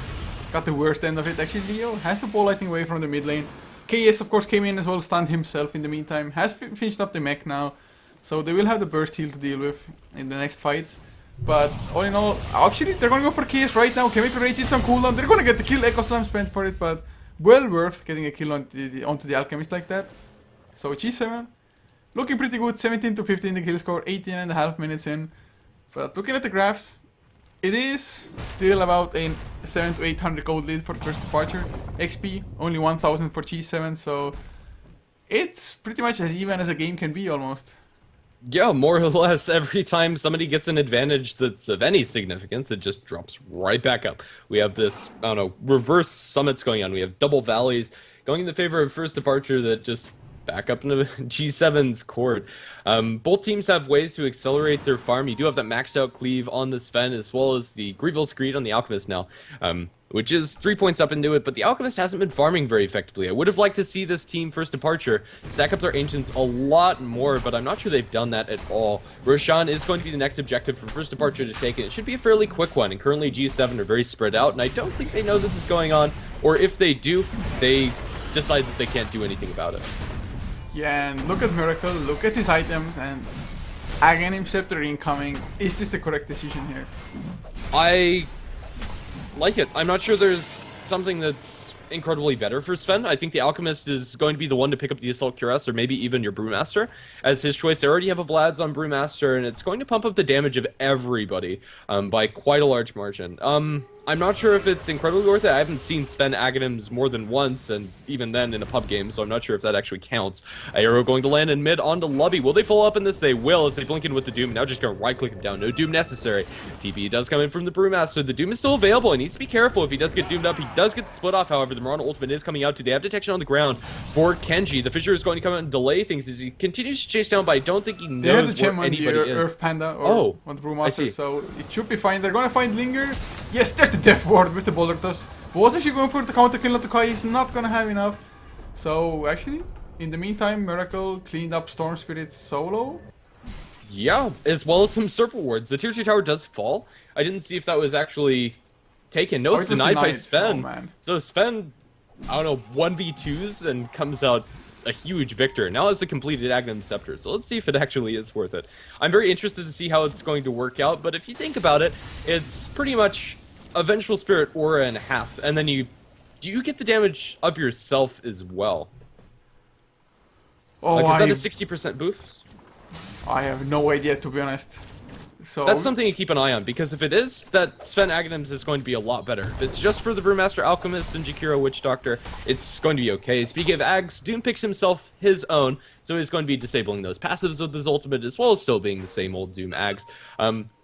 S1: got the worst end of it. Actually, Leo has the ball lightning away from the mid lane. KS of course came in as well, stunned himself in the meantime, has finished up the mech now, so they will have the burst heal to deal with in the next fights. But all in all, actually they're gonna go for KS right now. Chemical Rage is on cooldown. They're gonna get the kill. Echo Slam spent for it, but well worth getting a kill onto the Alchemist like that. So Gse7en looking pretty good. 17 to 15 the kill score, 18.5 minutes in. But looking at the graphs, it is still about a 700 to 800 gold lead for the first departure. XP only 1000 for Gse7en, so it's pretty much as even as a game can be almost.
S2: Yeah, more or less. Every time somebody gets an advantage that's of any significance, it just drops right back up. We have this, I don't know, reverse summits going on. We have double valleys going in the favor of first departure that just back up into Gse7en's court. Both teams have ways to accelerate their farm. You do have that maxed out cleave on the Sven as well as the Grievous Screed on the Alchemist now. Which is 3 points up into it, but the Alchemist hasn't been farming very effectively. I would have liked to see this team first departure stack up their Ancients a lot more, but I'm not sure they've done that at all. Roshan is going to be the next objective for first departure to take, and it should be a fairly quick one, and currently Gse7en are very spread out, and I don't think they know this is going on, or if they do, they decide that they can't do anything about it.
S1: Yeah, and look at Miracle, look at his items, and Aghanim Scepter incoming. Is this the correct decision here?
S2: I like it. I'm not sure there's something that's incredibly better for Sven. I think the Alchemist is going to be the one to pick up the Assault Cuirass, or maybe even your Brewmaster as his choice. They already have a Vlad's on Brewmaster, and it's going to pump up the damage of everybody by quite a large margin. I'm not sure if it's incredibly worth it. I haven't seen Sven Aghanims more than once, and even then in a pub game, so I'm not sure if that actually counts. Arrow going to land in mid onto Lubby. Will they follow up in this? They will, as they blink in with the Doom. Now just gonna right-click him down. No Doom necessary. TP does come in from the Brewmaster. The Doom is still available. He needs to be careful if he does get doomed up. He does get the split off, however. The Mirana ultimate is coming out today. They have detection on the ground for Kenji. The Fissure is going to come out and delay things as he continues to chase down, but I don't think he knows where anybody is.
S1: Earth Panda or on the Brewmaster, so it should be fine. They're gonna find Linger. Yes, there's the Death Ward with the Boulder Toss. Was actually going for the counter kill to Kai. He's not gonna have enough. So actually, in the meantime, Miracle cleaned up Storm Spirit solo.
S2: Yeah, as well as some Serpent Wards. The tier 2 tower does fall. I didn't see if that was actually taken. No, it's denied by Sven.
S1: Oh,
S2: so Sven, I don't know, 1v2s and comes out a huge victor. Now has the completed Aghanim Scepter, so let's see if it actually is worth it. I'm very interested to see how it's going to work out, but if you think about it, it's pretty much a Vengeful Spirit aura and a half, and then do you get the damage of yourself as well?
S1: Oh,
S2: like, is that a 60% boost?
S1: I have no idea, to be honest. So
S2: That's something to keep an eye on, because if it is, that Sven Aghanim's is going to be a lot better. If it's just for the Brewmaster Alchemist and Jakiro Witch Doctor, it's going to be okay. Speaking of Ags, Doom picks himself his own, so he's going to be disabling those passives with his ultimate, as well as still being the same old Doom Ags.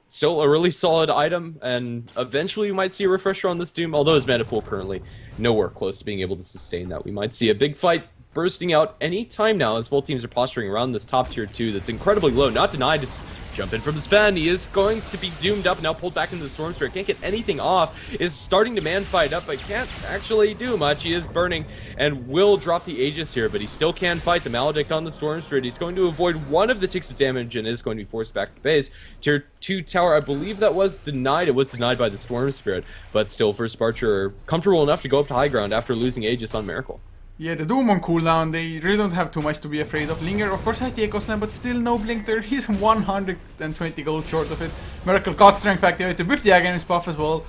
S2: Still a really solid item, and eventually we might see a refresher on this Doom, although his mana pool currently nowhere close to being able to sustain that. We might see a big fight bursting out any time now, as both teams are posturing around this top tier 2 that's incredibly low. Not denied, just jump in from Sven. He is going to be doomed up, now pulled back into the Storm Spirit. Can't get anything off, is starting to man fight up, but can't actually do much. He is burning and will drop the Aegis here, but he still can fight the Maledict on the Storm Spirit. He's going to avoid one of the ticks of damage and is going to be forced back to base. Tier 2 tower, I believe that was denied. It was denied by the Storm Spirit, but still, First Archer comfortable enough to go up to high ground after losing Aegis on Miracle.
S1: yeah, the Doom on cooldown, they really don't have too much to be afraid of. Linger, of course, has the Echo Slam, but still no Blink there. He's 120 gold short of it. Miracle got Strength activated with the Aghanim's buff as well.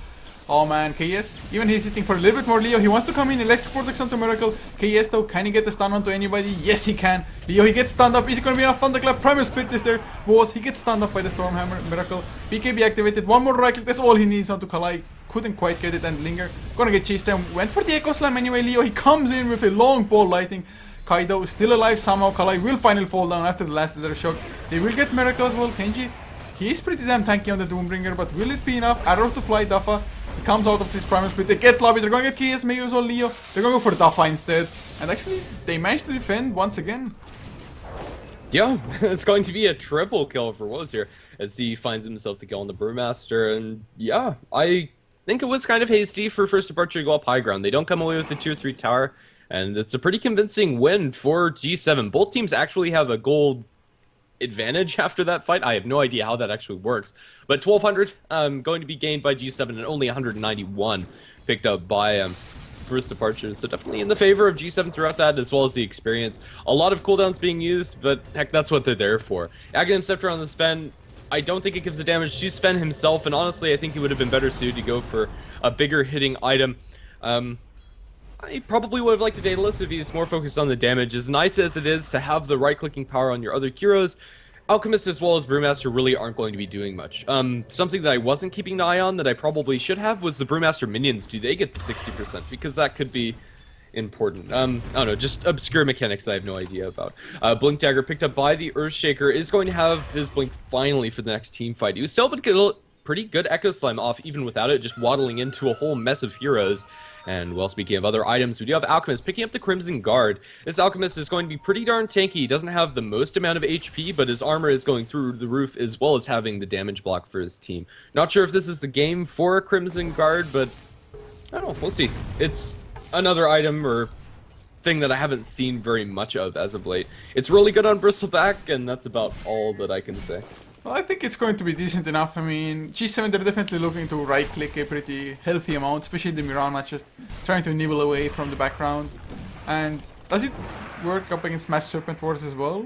S1: Oh man, KS, even he's hitting for a little bit more. Leo, he wants to come in, Electric Vortex onto Miracle. KS though, can he get the stun onto anybody? Yes, he can. Leo, he gets stunned up. Is it going to be enough? Thunderclap, Primal Split is there. He gets stunned up by the Stormhammer. Miracle, BKB activated. One more right click, that's all he needs onto Kalai. Couldn't quite get it, and Linger gonna get chased down. Went for the Echo Slam anyway. Leo, he comes in with a long ball lighting. Kaido is still alive somehow. Kalai will finally fall down after the last Nether Shock. They will get Miracle as well. Kenji, he is pretty damn tanky on the Doombringer, but will it be enough? Arrows to fly Duffa. He comes out of this Primal Split. They get Lobby. They're gonna get KS, Mayu as well. Leo, they're gonna go for Duffa instead. And actually, they managed to defend once again.
S2: Yeah, it's going to be a triple kill for Woz here, as he finds himself the kill on the Brewmaster, and yeah, I think it was kind of hasty for First Departure to go up high ground. They don't come away with the tier 3 tower, and it's a pretty convincing win for Gse7en. Both teams actually have a gold advantage after that fight. I have no idea how that actually works, but 1200 going to be gained by Gse7en, and only 191 picked up by First Departure, so definitely in the favor of Gse7en throughout that, as well as the experience. A lot of cooldowns being used, but heck, that's what they're there for. Aghanim Scepter on the Sven, I don't think it gives the damage to Sven himself, and honestly, I think he would have been better suited to go for a bigger hitting item. I probably would have liked the Daedalus if he's more focused on the damage. As nice as it is to have the right-clicking power on your other heroes, Alchemist as well as Brewmaster really aren't going to be doing much. Something that I wasn't keeping an eye on that I probably should have was the Brewmaster minions. Do they get the 60%? Because that could be important. I don't know, just obscure mechanics I have no idea about. Blink Dagger picked up by the Earthshaker is going to have his Blink finally for the next team fight. He was still able to get a pretty good Echo Slime off even without it, just waddling into a whole mess of heroes. And well, speaking of other items, we do have Alchemist picking up the Crimson Guard. This Alchemist is going to be pretty darn tanky. He doesn't have the most amount of HP, but his armor is going through the roof, as well as having the damage block for his team. Not sure if this is the game for a Crimson Guard, but I don't know, we'll see. It's another item or thing that I haven't seen very much of as of late. It's really good on Bristleback, and that's about all that I can say.
S1: Well, I think it's going to be decent enough. I mean, Gse7en, they're definitely looking to right-click a pretty healthy amount, especially the Mirana, just trying to nibble away from the background. And does it work up against Mass Serpent Wards as well?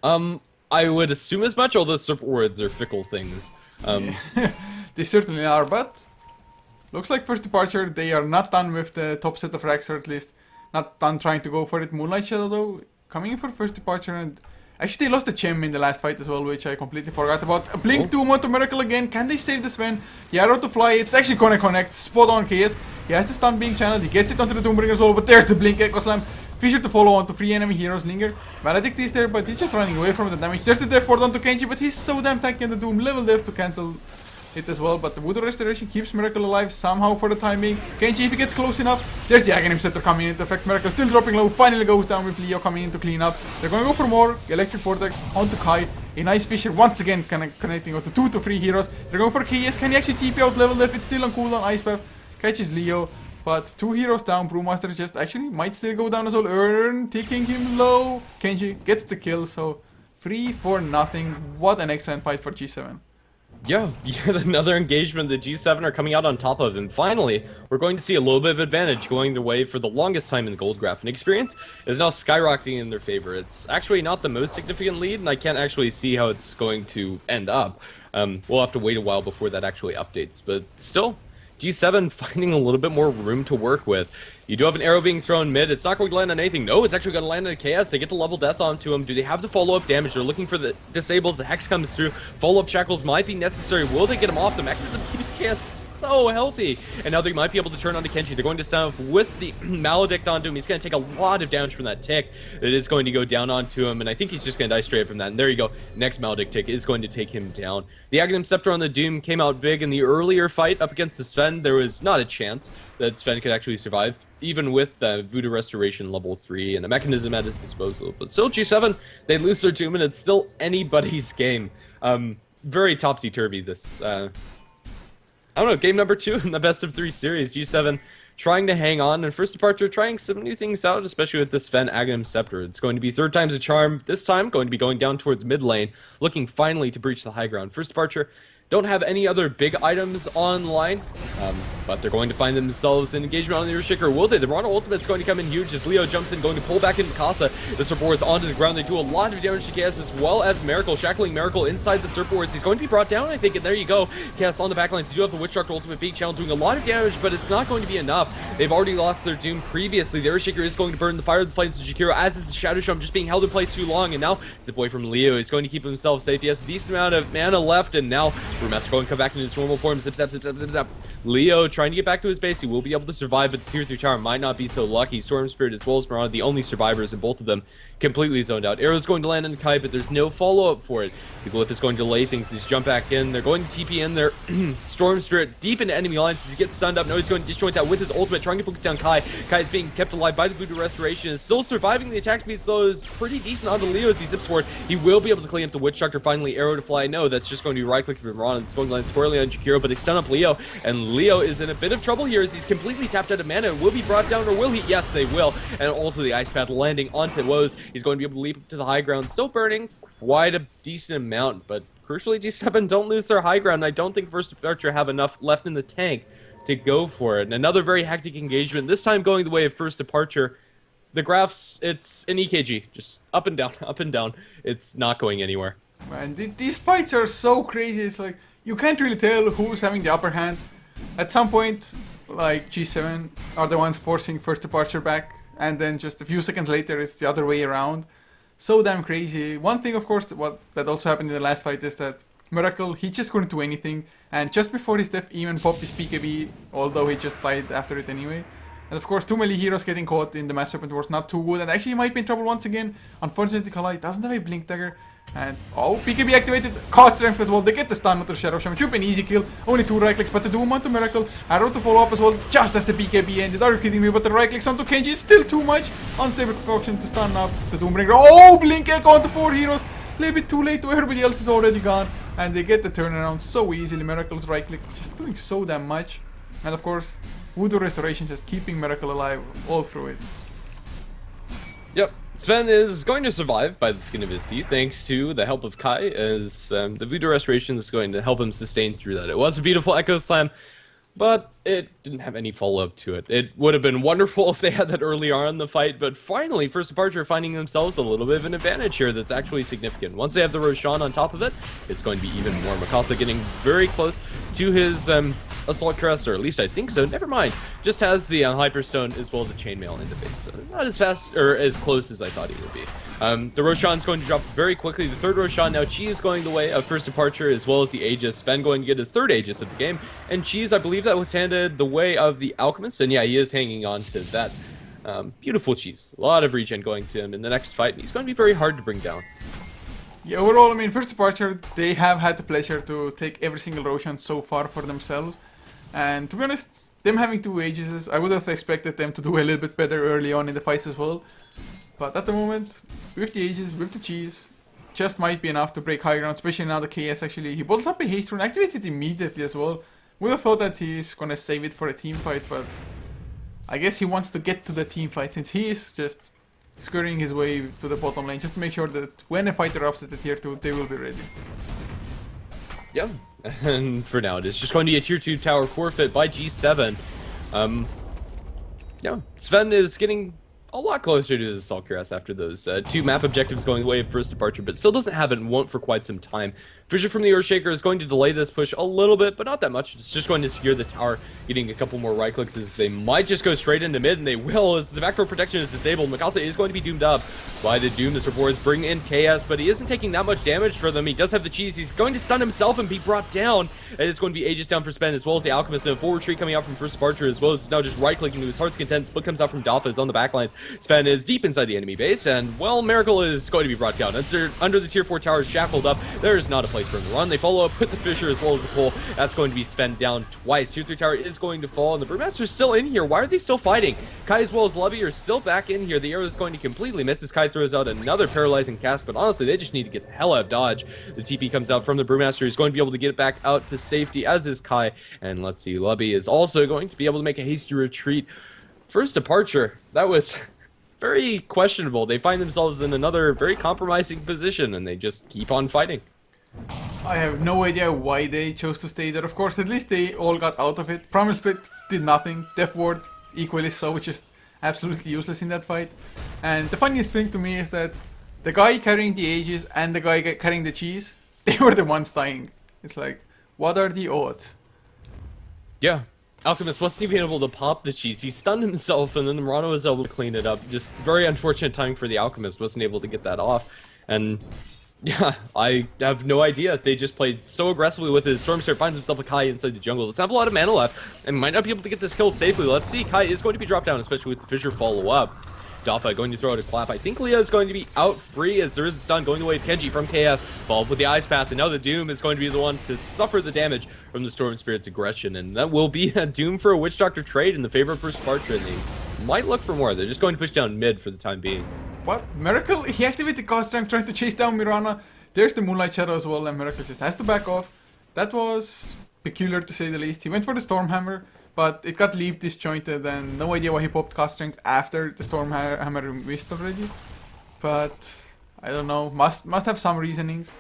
S2: I would assume as much, although Serpent Wards are fickle things.
S1: They certainly are, but looks like First Departure, they are not done with the top set of racks, or at least not done trying to go for it. Moonlight Shadow, though, coming in for First Departure, and actually, they lost the Chem in the last fight as well, which I completely forgot about. A Blink 2 onto Miracle again. Can they save the Sven? The arrow to fly. It's actually gonna connect. Spot on KS. He has the stun being channeled. He gets it onto the Doombringer as well, but there's the Blink Echo Slam. Fisher to follow onto 3 enemy heroes. Linger. Maledict is there, but he's just running away from the damage. There's the Death Ward onto Kenji, but he's so damn tanky on the Doom. Level Death to cancel it as well, but the Voodoo Restoration keeps Miracle alive somehow for the time being. Kenji, if he gets close enough, there's the Aghanim Scepter coming into effect. Miracle still dropping low, finally goes down with Leo coming in to clean up. They're going to go for more. Electric Vortex onto Kai. A nice Fisher once again connecting onto 2 to 3 heroes. They're going for KS. Can he actually TP out level left? It's still on cooldown. Ice Path catches Leo, but 2 heroes down. Brewmaster just actually might still go down as well. Earn ticking him low. Kenji gets the kill, so 3-0. What an excellent fight for Gse7en.
S2: Yeah, yet another engagement that Gse7en are coming out on top of, and finally, we're going to see a little bit of advantage going their way for the longest time in the gold graph, and experience is now skyrocketing in their favor. It's actually not the most significant lead, and I can't actually see how it's going to end up. We'll have to wait a while before that actually updates, but still, Gse7en finding a little bit more room to work with. You do have an arrow being thrown mid. It's not going to land on anything. No, it's actually going to land on a KS. They get the level death onto him. Do they have the follow-up damage? They're looking for the disables. The Hex comes through. Follow-up shackles might be necessary. Will they get him off? The mechanism keeping KS so healthy. And now they might be able to turn onto Kenshi. They're going to stun up with the Maledict onto him. He's going to take a lot of damage from that tick. It is going to go down onto him, and I think he's just going to die straight from that. And there you go. Next Maledict tick is going to take him down. The Aghanim Scepter on the Doom came out big in the earlier fight up against the Sven. There was not a chance that Sven could actually survive, even with the Voodoo Restoration level 3 and a mechanism at his disposal. But still, Gse7en, they lose their Doom, and it's still anybody's game. Very topsy-turvy, this I don't know, game number 2 in the best of 3 series. Gse7en trying to hang on, and First Departure trying some new things out, especially with this Sven Aghanim Scepter. It's going to be 3rd time's a charm, this time going to be going down towards mid lane, looking finally to breach the high ground. First Departure don't have any other big items online, but they're going to find themselves an engagement on the Earthshaker. Will they? The Mono Ultimate's going to come in huge as Leo jumps in, going to pull back into Casa. The Serp Wards onto the ground. They do a lot of damage to KS, as well as Miracle, shackling Miracle inside the Serp Wards. He's going to be brought down, I think, and there you go. KS on the backlines. You do have the Witch Doctor Ultimate being channeled, doing a lot of damage, but it's not going to be enough. They've already lost their Doom previously. The Earthshaker is going to burn the fire of the flames of Jakiro, as is the Shadow Shroud just being held in place too long, and now zip away from Leo. He's going to keep himself safe. He has a decent amount of mana left, and now Brewmaster going to come back in his normal form. Zip, zap, zip, zap, zip, zap. Leo trying to get back to his base. He will be able to survive, but the tier 3 tower might not be so lucky. Storm Spirit as well as Mirana, the only survivors, and both of them completely zoned out. Arrow's going to land on Kai, but there's no follow-up for it. Glyph is going to delay things. He's jump back in. They're going to TP in their Storm Spirit deep into enemy lines. He gets stunned up. No, he's going to disjoint that with his ultimate, trying to focus down Kai. Kai is being kept alive by the Voodoo Restoration, is still surviving the attack speed, so is pretty decent onto Leo as he zips forward. He will be able to clean up the Witch Doctor. Finally, arrow to fly. No, that's just going to be right-click from Mirana. It's going to land squarely on Jakiro, but they stun up Leo, and Leo is in a bit of trouble here as he's completely tapped out of mana. Will be brought down, or will he? Yes, they will. And also the Ice Path landing onto Woes. He's going to be able to leap up to the high ground, still burning quite a decent amount, but crucially, Gse7en don't lose their high ground. I don't think First Departure have enough left in the tank to go for it. And another very hectic engagement, this time going the way of First Departure. The graphs, it's an EKG, just up and down, up and down. It's not going anywhere.
S1: Man, these fights are so crazy. It's like, you can't really tell who's having the upper hand. At some point, like, Gse7en are the ones forcing First Departure back, and then just a few seconds later, it's the other way around. So damn crazy. One thing, of course, that also happened in the last fight is that Miracle, he just couldn't do anything, and just before his death, even popped his PKB, although he just died after it anyway. And of course, 2 melee heroes getting caught in the Mass Serpent was not too good, and actually he might be in trouble once again. Unfortunately, Kalai doesn't have a Blink Dagger, and oh, PKB activated, caught strength as well. They get the stun onto the Shadow Shaman. Should be an easy kill, only 2 right clicks, but the Doom onto Miracle. Arrow to follow up as well, just as the PKB ended. Are you kidding me? But the right clicks onto Kenji, it's still too much. Unstable concoction to stun up the Doombringer. Oh, Blink Echo onto 4 heroes. A little bit too late, everybody else is already gone. And they get the turnaround so easily. Miracle's right click just doing so damn much. And of course, Voodoo Restoration just keeping Miracle alive all through it.
S2: Yep. Sven is going to survive by the skin of his teeth, thanks to the help of Kai, as the Voodoo Restoration is going to help him sustain through that. It was a beautiful Echo Slam, but it didn't have any follow-up to it. It would have been wonderful if they had that early on in the fight, but finally, First Departure finding themselves a little bit of an advantage here that's actually significant. Once they have the Roshan on top of it, it's going to be even more. Mikasa getting very close to his Assault Crest, or at least I think so. Never mind. Just has the Hyperstone as well as a Chainmail in the base. So not as fast, or as close as I thought he would be. The Roshan's going to drop very quickly. The 3rd Roshan, now Chi is going the way of First Departure, as well as the Aegis. Sven going to get his 3rd Aegis of the game, and Cheese, I believe that was handed the way of the Alchemist, and yeah, he is hanging on to that. Beautiful Cheese. A lot of regen going to him in the next fight, and he's going to be very hard to bring down.
S1: Yeah, overall, I mean, First Departure, they have had the pleasure to take every single Roshan so far for themselves. And to be honest, them having 2 Aegises, I would have expected them to do a little bit better early on in the fights as well. But at the moment, with the Aegis, with the Cheese, just might be enough to break high ground, especially now the KS actually. He bolts up a haste rune, activates it immediately as well. Would have thought that he's gonna save it for a team fight, but I guess he wants to get to the team fight since he is just scurrying his way to the bottom lane just to make sure that when a fight erupts at the tier 2, they will be ready.
S2: Yeah, and for now it is just going to be a tier 2 tower forfeit by Gse7en. Yeah, Sven is getting a lot closer to his Assault Cuirass after those 2 map objectives going the way of First Departure, but still doesn't have it and won't for quite some time. Vision from the Earthshaker is going to delay this push a little bit, but not that much. It's just going to secure the tower, getting a couple more right clicks as they might just go straight into mid, and they will as the backdoor protection is disabled. Mikasa is going to be doomed up by the Doom. This reports bring in KS, but he isn't taking that much damage for them. He does have the cheese. He's going to stun himself and be brought down, and it's going to be Aegis down for Sven, as well as the Alchemist, and a full retreat coming out from First Departure, as well as now just right-clicking to his heart's content. Split comes out from Doffa on the backlines. Sven is deep inside the enemy base, and, well, Miracle is going to be brought down. Under the tier 4 towers, shackled up. There's not a place for him to run. They follow up, put the Fisher as well as the Pole. That's going to be Sven down twice. Tier 3 tower is going to fall, and the Brewmaster's still in here. Why are they still fighting? Kai as well as Lubby are still back in here. The arrow is going to completely miss as Kai throws out another paralyzing cast, but honestly, they just need to get the hell out of dodge. The TP comes out from the Brewmaster. He's going to be able to get it back out to safety, as is Kai. And let's see, Lubby is also going to be able to make a hasty retreat. First Departure, that was very questionable. They find themselves in another very compromising position, and they just keep on fighting.
S1: I have no idea why they chose to stay there. Of course, at least they all got out of it. Promise Split did nothing. Death Ward equally so, which is absolutely useless in that fight. And the funniest thing to me is that the guy carrying the Aegis and the guy carrying the cheese, they were the ones dying. It's like, what are the odds?
S2: Yeah. Alchemist wasn't even able to pop the cheese. He stunned himself, and then Murano was able to clean it up. Just very unfortunate timing for the Alchemist. Wasn't able to get that off. And yeah, I have no idea. They just played so aggressively with his Stormstar, finds himself a Kai inside the jungle. Doesn't have a lot of mana left, and might not be able to get this kill safely. Let's see. Kai is going to be dropped down, especially with the Fissure follow-up. Doffa going to throw out a clap. I think Leah is going to be out free as there is a stun going the way of Kenji from KS. Followed with the Ice Path, and now the Doom is going to be the one to suffer the damage from the Storm Spirit's aggression, and that will be a Doom for a Witch Doctor trade in the favor of First Departure, and they might look for more. They're just going to push down mid for the time being.
S1: What? Miracle? He activated Cast Strength trying to chase down Mirana. There's the Moonlight Shadow as well, and Miracle just has to back off. That was peculiar to say the least. He went for the Stormhammer, but it got leave disjointed, and no idea why he popped Cast Strength after the Stormhammer missed already. But I don't know, must have some reasonings.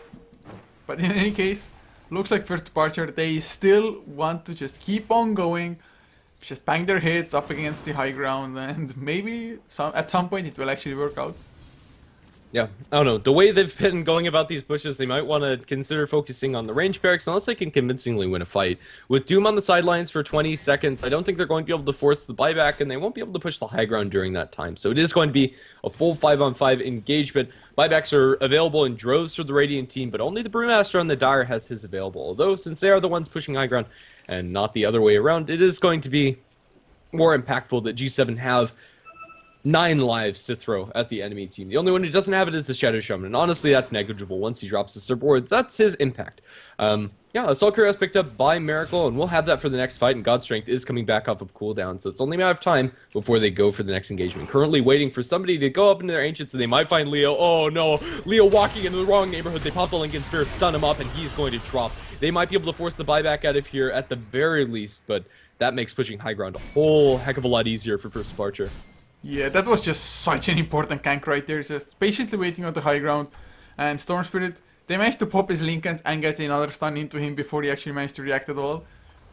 S1: But in any case, looks like First Departure, they still want to just keep on going, just bang their heads up against the high ground, and maybe at some point it will actually work out.
S2: Yeah, I don't know. The way they've been going about these pushes, they might want to consider focusing on the range barracks unless they can convincingly win a fight. With Doom on the sidelines for 20 seconds, I don't think they're going to be able to force the buyback, and they won't be able to push the high ground during that time. So it is going to be a full 5-on-5 engagement. Buybacks are available in droves for the Radiant team, but only the Brewmaster on the Dire has his available. Although, since they are the ones pushing high ground and not the other way around, it is going to be more impactful that Gse7en have 9 lives to throw at the enemy team. The only one who doesn't have it is the Shadow Shaman, and honestly, that's negligible. Once he drops the surboards, that's his impact. Yeah, Assault Cuirass picked up by Miracle, and we'll have that for the next fight, and God Strength is coming back off of cooldown, so it's only a matter of time before they go for the next engagement. Currently waiting for somebody to go up into their Ancients, and they might find Leo. Oh no, Leo walking into the wrong neighborhood. They pop the Lincoln Sphere, stun him up, and he's going to drop. They might be able to force the buyback out of here at the very least, but that makes pushing high ground a whole heck of a lot easier for First Departure.
S1: Yeah, that was just such an important gank right there, just patiently waiting on the high ground. And Storm Spirit, they managed to pop his Lincolns and get another stun into him before he actually managed to react at all.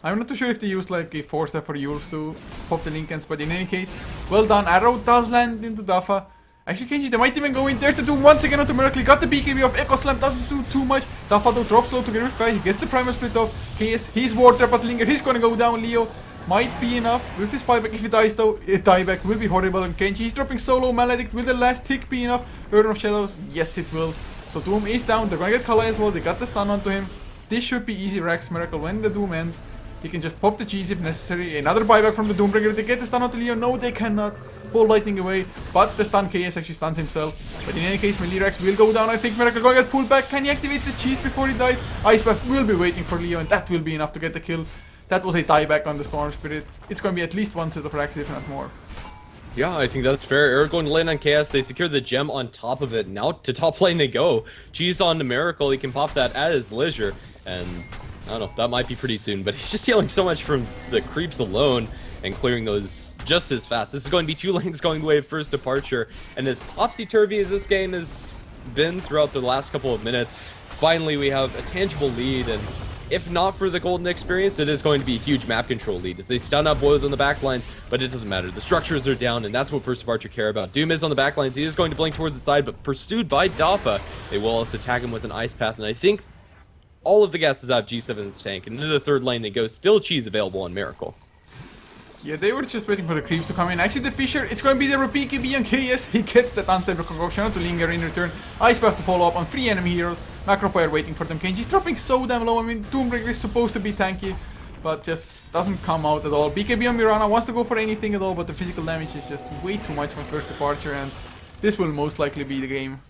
S1: I'm not too sure if they used like a 4-step for Yules to pop the Lincolns, but in any case, well done. Arrow does land into Doffa. Actually, Kenji, they might even go in. There's the Doom once again onto Miracle. Got the BKB off. Echo Slam doesn't do too much. Doffa though drops low to get with Kai. He gets the Primal Split off. He's Ward Trap at Linger. He's gonna go down. Leo might be enough with his buyback. If he dies though, a dieback will be horrible on Kenji. He's dropping solo Maledict. Will the last tick be enough? Urn of Shadows? Yes, it will. So Doom is down. They're gonna get Kala as well. They got the stun onto him. This should be easy Rex Miracle. When the Doom ends, he can just pop the cheese if necessary. Another buyback from the Doombringer. They get the stun onto Leo. No, they cannot. Ball lightning away. But the stun KS actually stuns himself. But in any case, Melee Rex will go down. I think Miracle gonna get pulled back. Can he activate the cheese before he dies? Ice Path will be waiting for Leo, and that will be enough to get the kill. That was a dieback on the Storm Spirit. It's going to be at least one set of racks, if not more.
S2: Yeah, I think that's fair. Eric going to land on Chaos. They secure the gem on top of it. Now to top lane they go. Cheese on the Miracle. He can pop that at his leisure. And I don't know, that might be pretty soon. But he's just healing so much from the creeps alone and clearing those just as fast. This is going to be 2 lanes going the way of First Departure. And as topsy-turvy as this game has been throughout the last couple of minutes, finally we have a tangible lead. And if not for the golden experience, it is going to be a huge map control lead as they stun up Woes on the backline, but it doesn't matter. The structures are down, and that's what First Departure care about. Doom is on the backlines. He is going to blink towards the side, but pursued by Dafa. They will also tag him with an Ice Path, and I think all of the gas is out of Gse7en's tank. And into the third lane they go. Still cheese available on Miracle.
S1: Yeah, they were just waiting for the creeps to come in. Actually, the Fisher, it's going to be the BKB on KS. He gets that unstable concoction to linger in return. Ice Path to follow up on 3 enemy heroes. Macropire waiting for them. Kenji's dropping so damn low. I mean, Doombreaker is supposed to be tanky, but just doesn't come out at all. BKB on Mirana wants to go for anything at all, but the physical damage is just way too much from First Departure, and this will most likely be the game.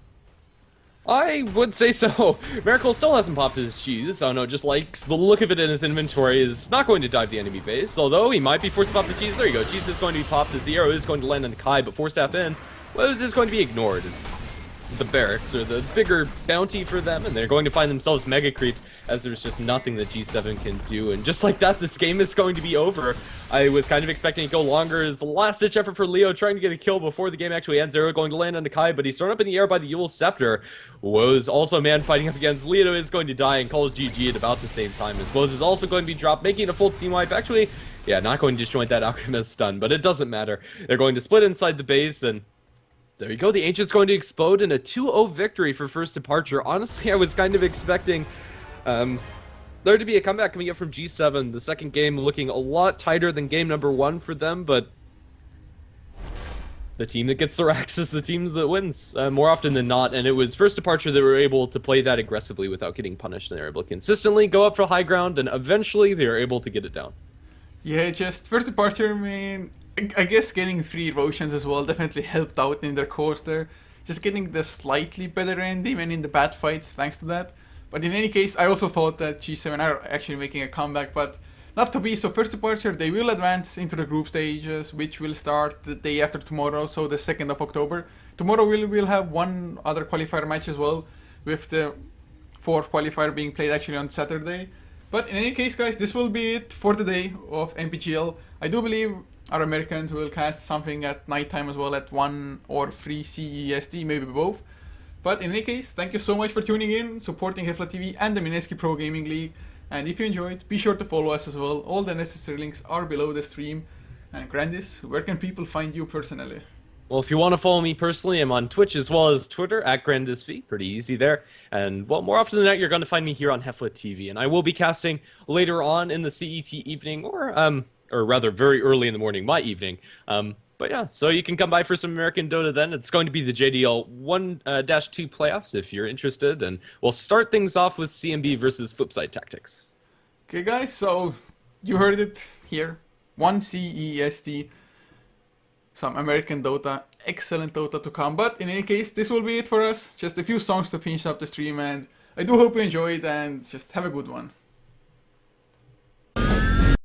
S2: I would say so. Miracle still hasn't popped his cheese. I don't know, just likes the look of it in his inventory. Is not going to dive the enemy base, although he might be forced to pop the cheese. There you go. Cheese is going to be popped as the arrow is going to land on Kai, but 4-staff in. Woes is going to be ignored as the barracks or the bigger bounty for them, and they're going to find themselves mega creeps as there's just nothing that Gse7en can do. And just like that, this game is going to be over. I was kind of expecting it to go longer as the last-ditch effort for Leo trying to get a kill before the game actually ends. Arrow going to land on Kai, but he's thrown up in the air by the Yule Scepter. Woes also a man fighting up against Leo is going to die and calls GG at about the same time as Woes is also going to be dropped, making a full team wipe. Actually, yeah, not going to disjoint that Alchemist stun, but it doesn't matter. They're going to split inside the base, and there you go. The Ancient's going to explode in a 2-0 victory for First Departure. Honestly, I was kind of expecting there to be a comeback coming up from Gse7en. The second game looking a lot tighter than game number 1 for them, but the team that gets the racks is the team that wins more often than not, and it was First Departure that were able to play that aggressively without getting punished, and they were able to consistently go up for high ground, and eventually they were able to get it down.
S1: Yeah, just First Departure, I mean, I guess getting 3 erosions as well definitely helped out in their course there. Just getting the slightly better end even in the bad fights thanks to that. But in any case, I also thought that Gse7en are actually making a comeback, but not to be. So First Departure, they will advance into the group stages, which will start the day after tomorrow, so the 2nd of October. Tomorrow we'll have one other qualifier match as well, with the 4th qualifier being played actually on Saturday. But in any case, guys, this will be it for the day of MPGL. I do believe our Americans will cast something at nighttime as well at 1 or 3 CEST, maybe both. But in any case, thank you so much for tuning in, supporting HeflaTV and the Mineski Pro Gaming League. And if you enjoyed, be sure to follow us as well. All the necessary links are below the stream. And Grandis, where can people find you personally?
S2: Well, if you want to follow me personally, I'm on Twitch as well as Twitter at GrandisV. Pretty easy there. And, well, more often than not, you're going to find me here on HeflaTV. And I will be casting later on in the CET evening, or rather very early in the morning, my evening. But yeah, so you can come by for some American Dota then. It's going to be the JDL 1-2 playoffs if you're interested. And we'll start things off with CMB versus Flipside Tactics.
S1: Okay, guys, so you heard it here. 1 CEST. Some American Dota, excellent Dota to come. But in any case, this will be it for us. Just a few songs to finish up the stream, and I do hope you enjoyed, and just have a good one.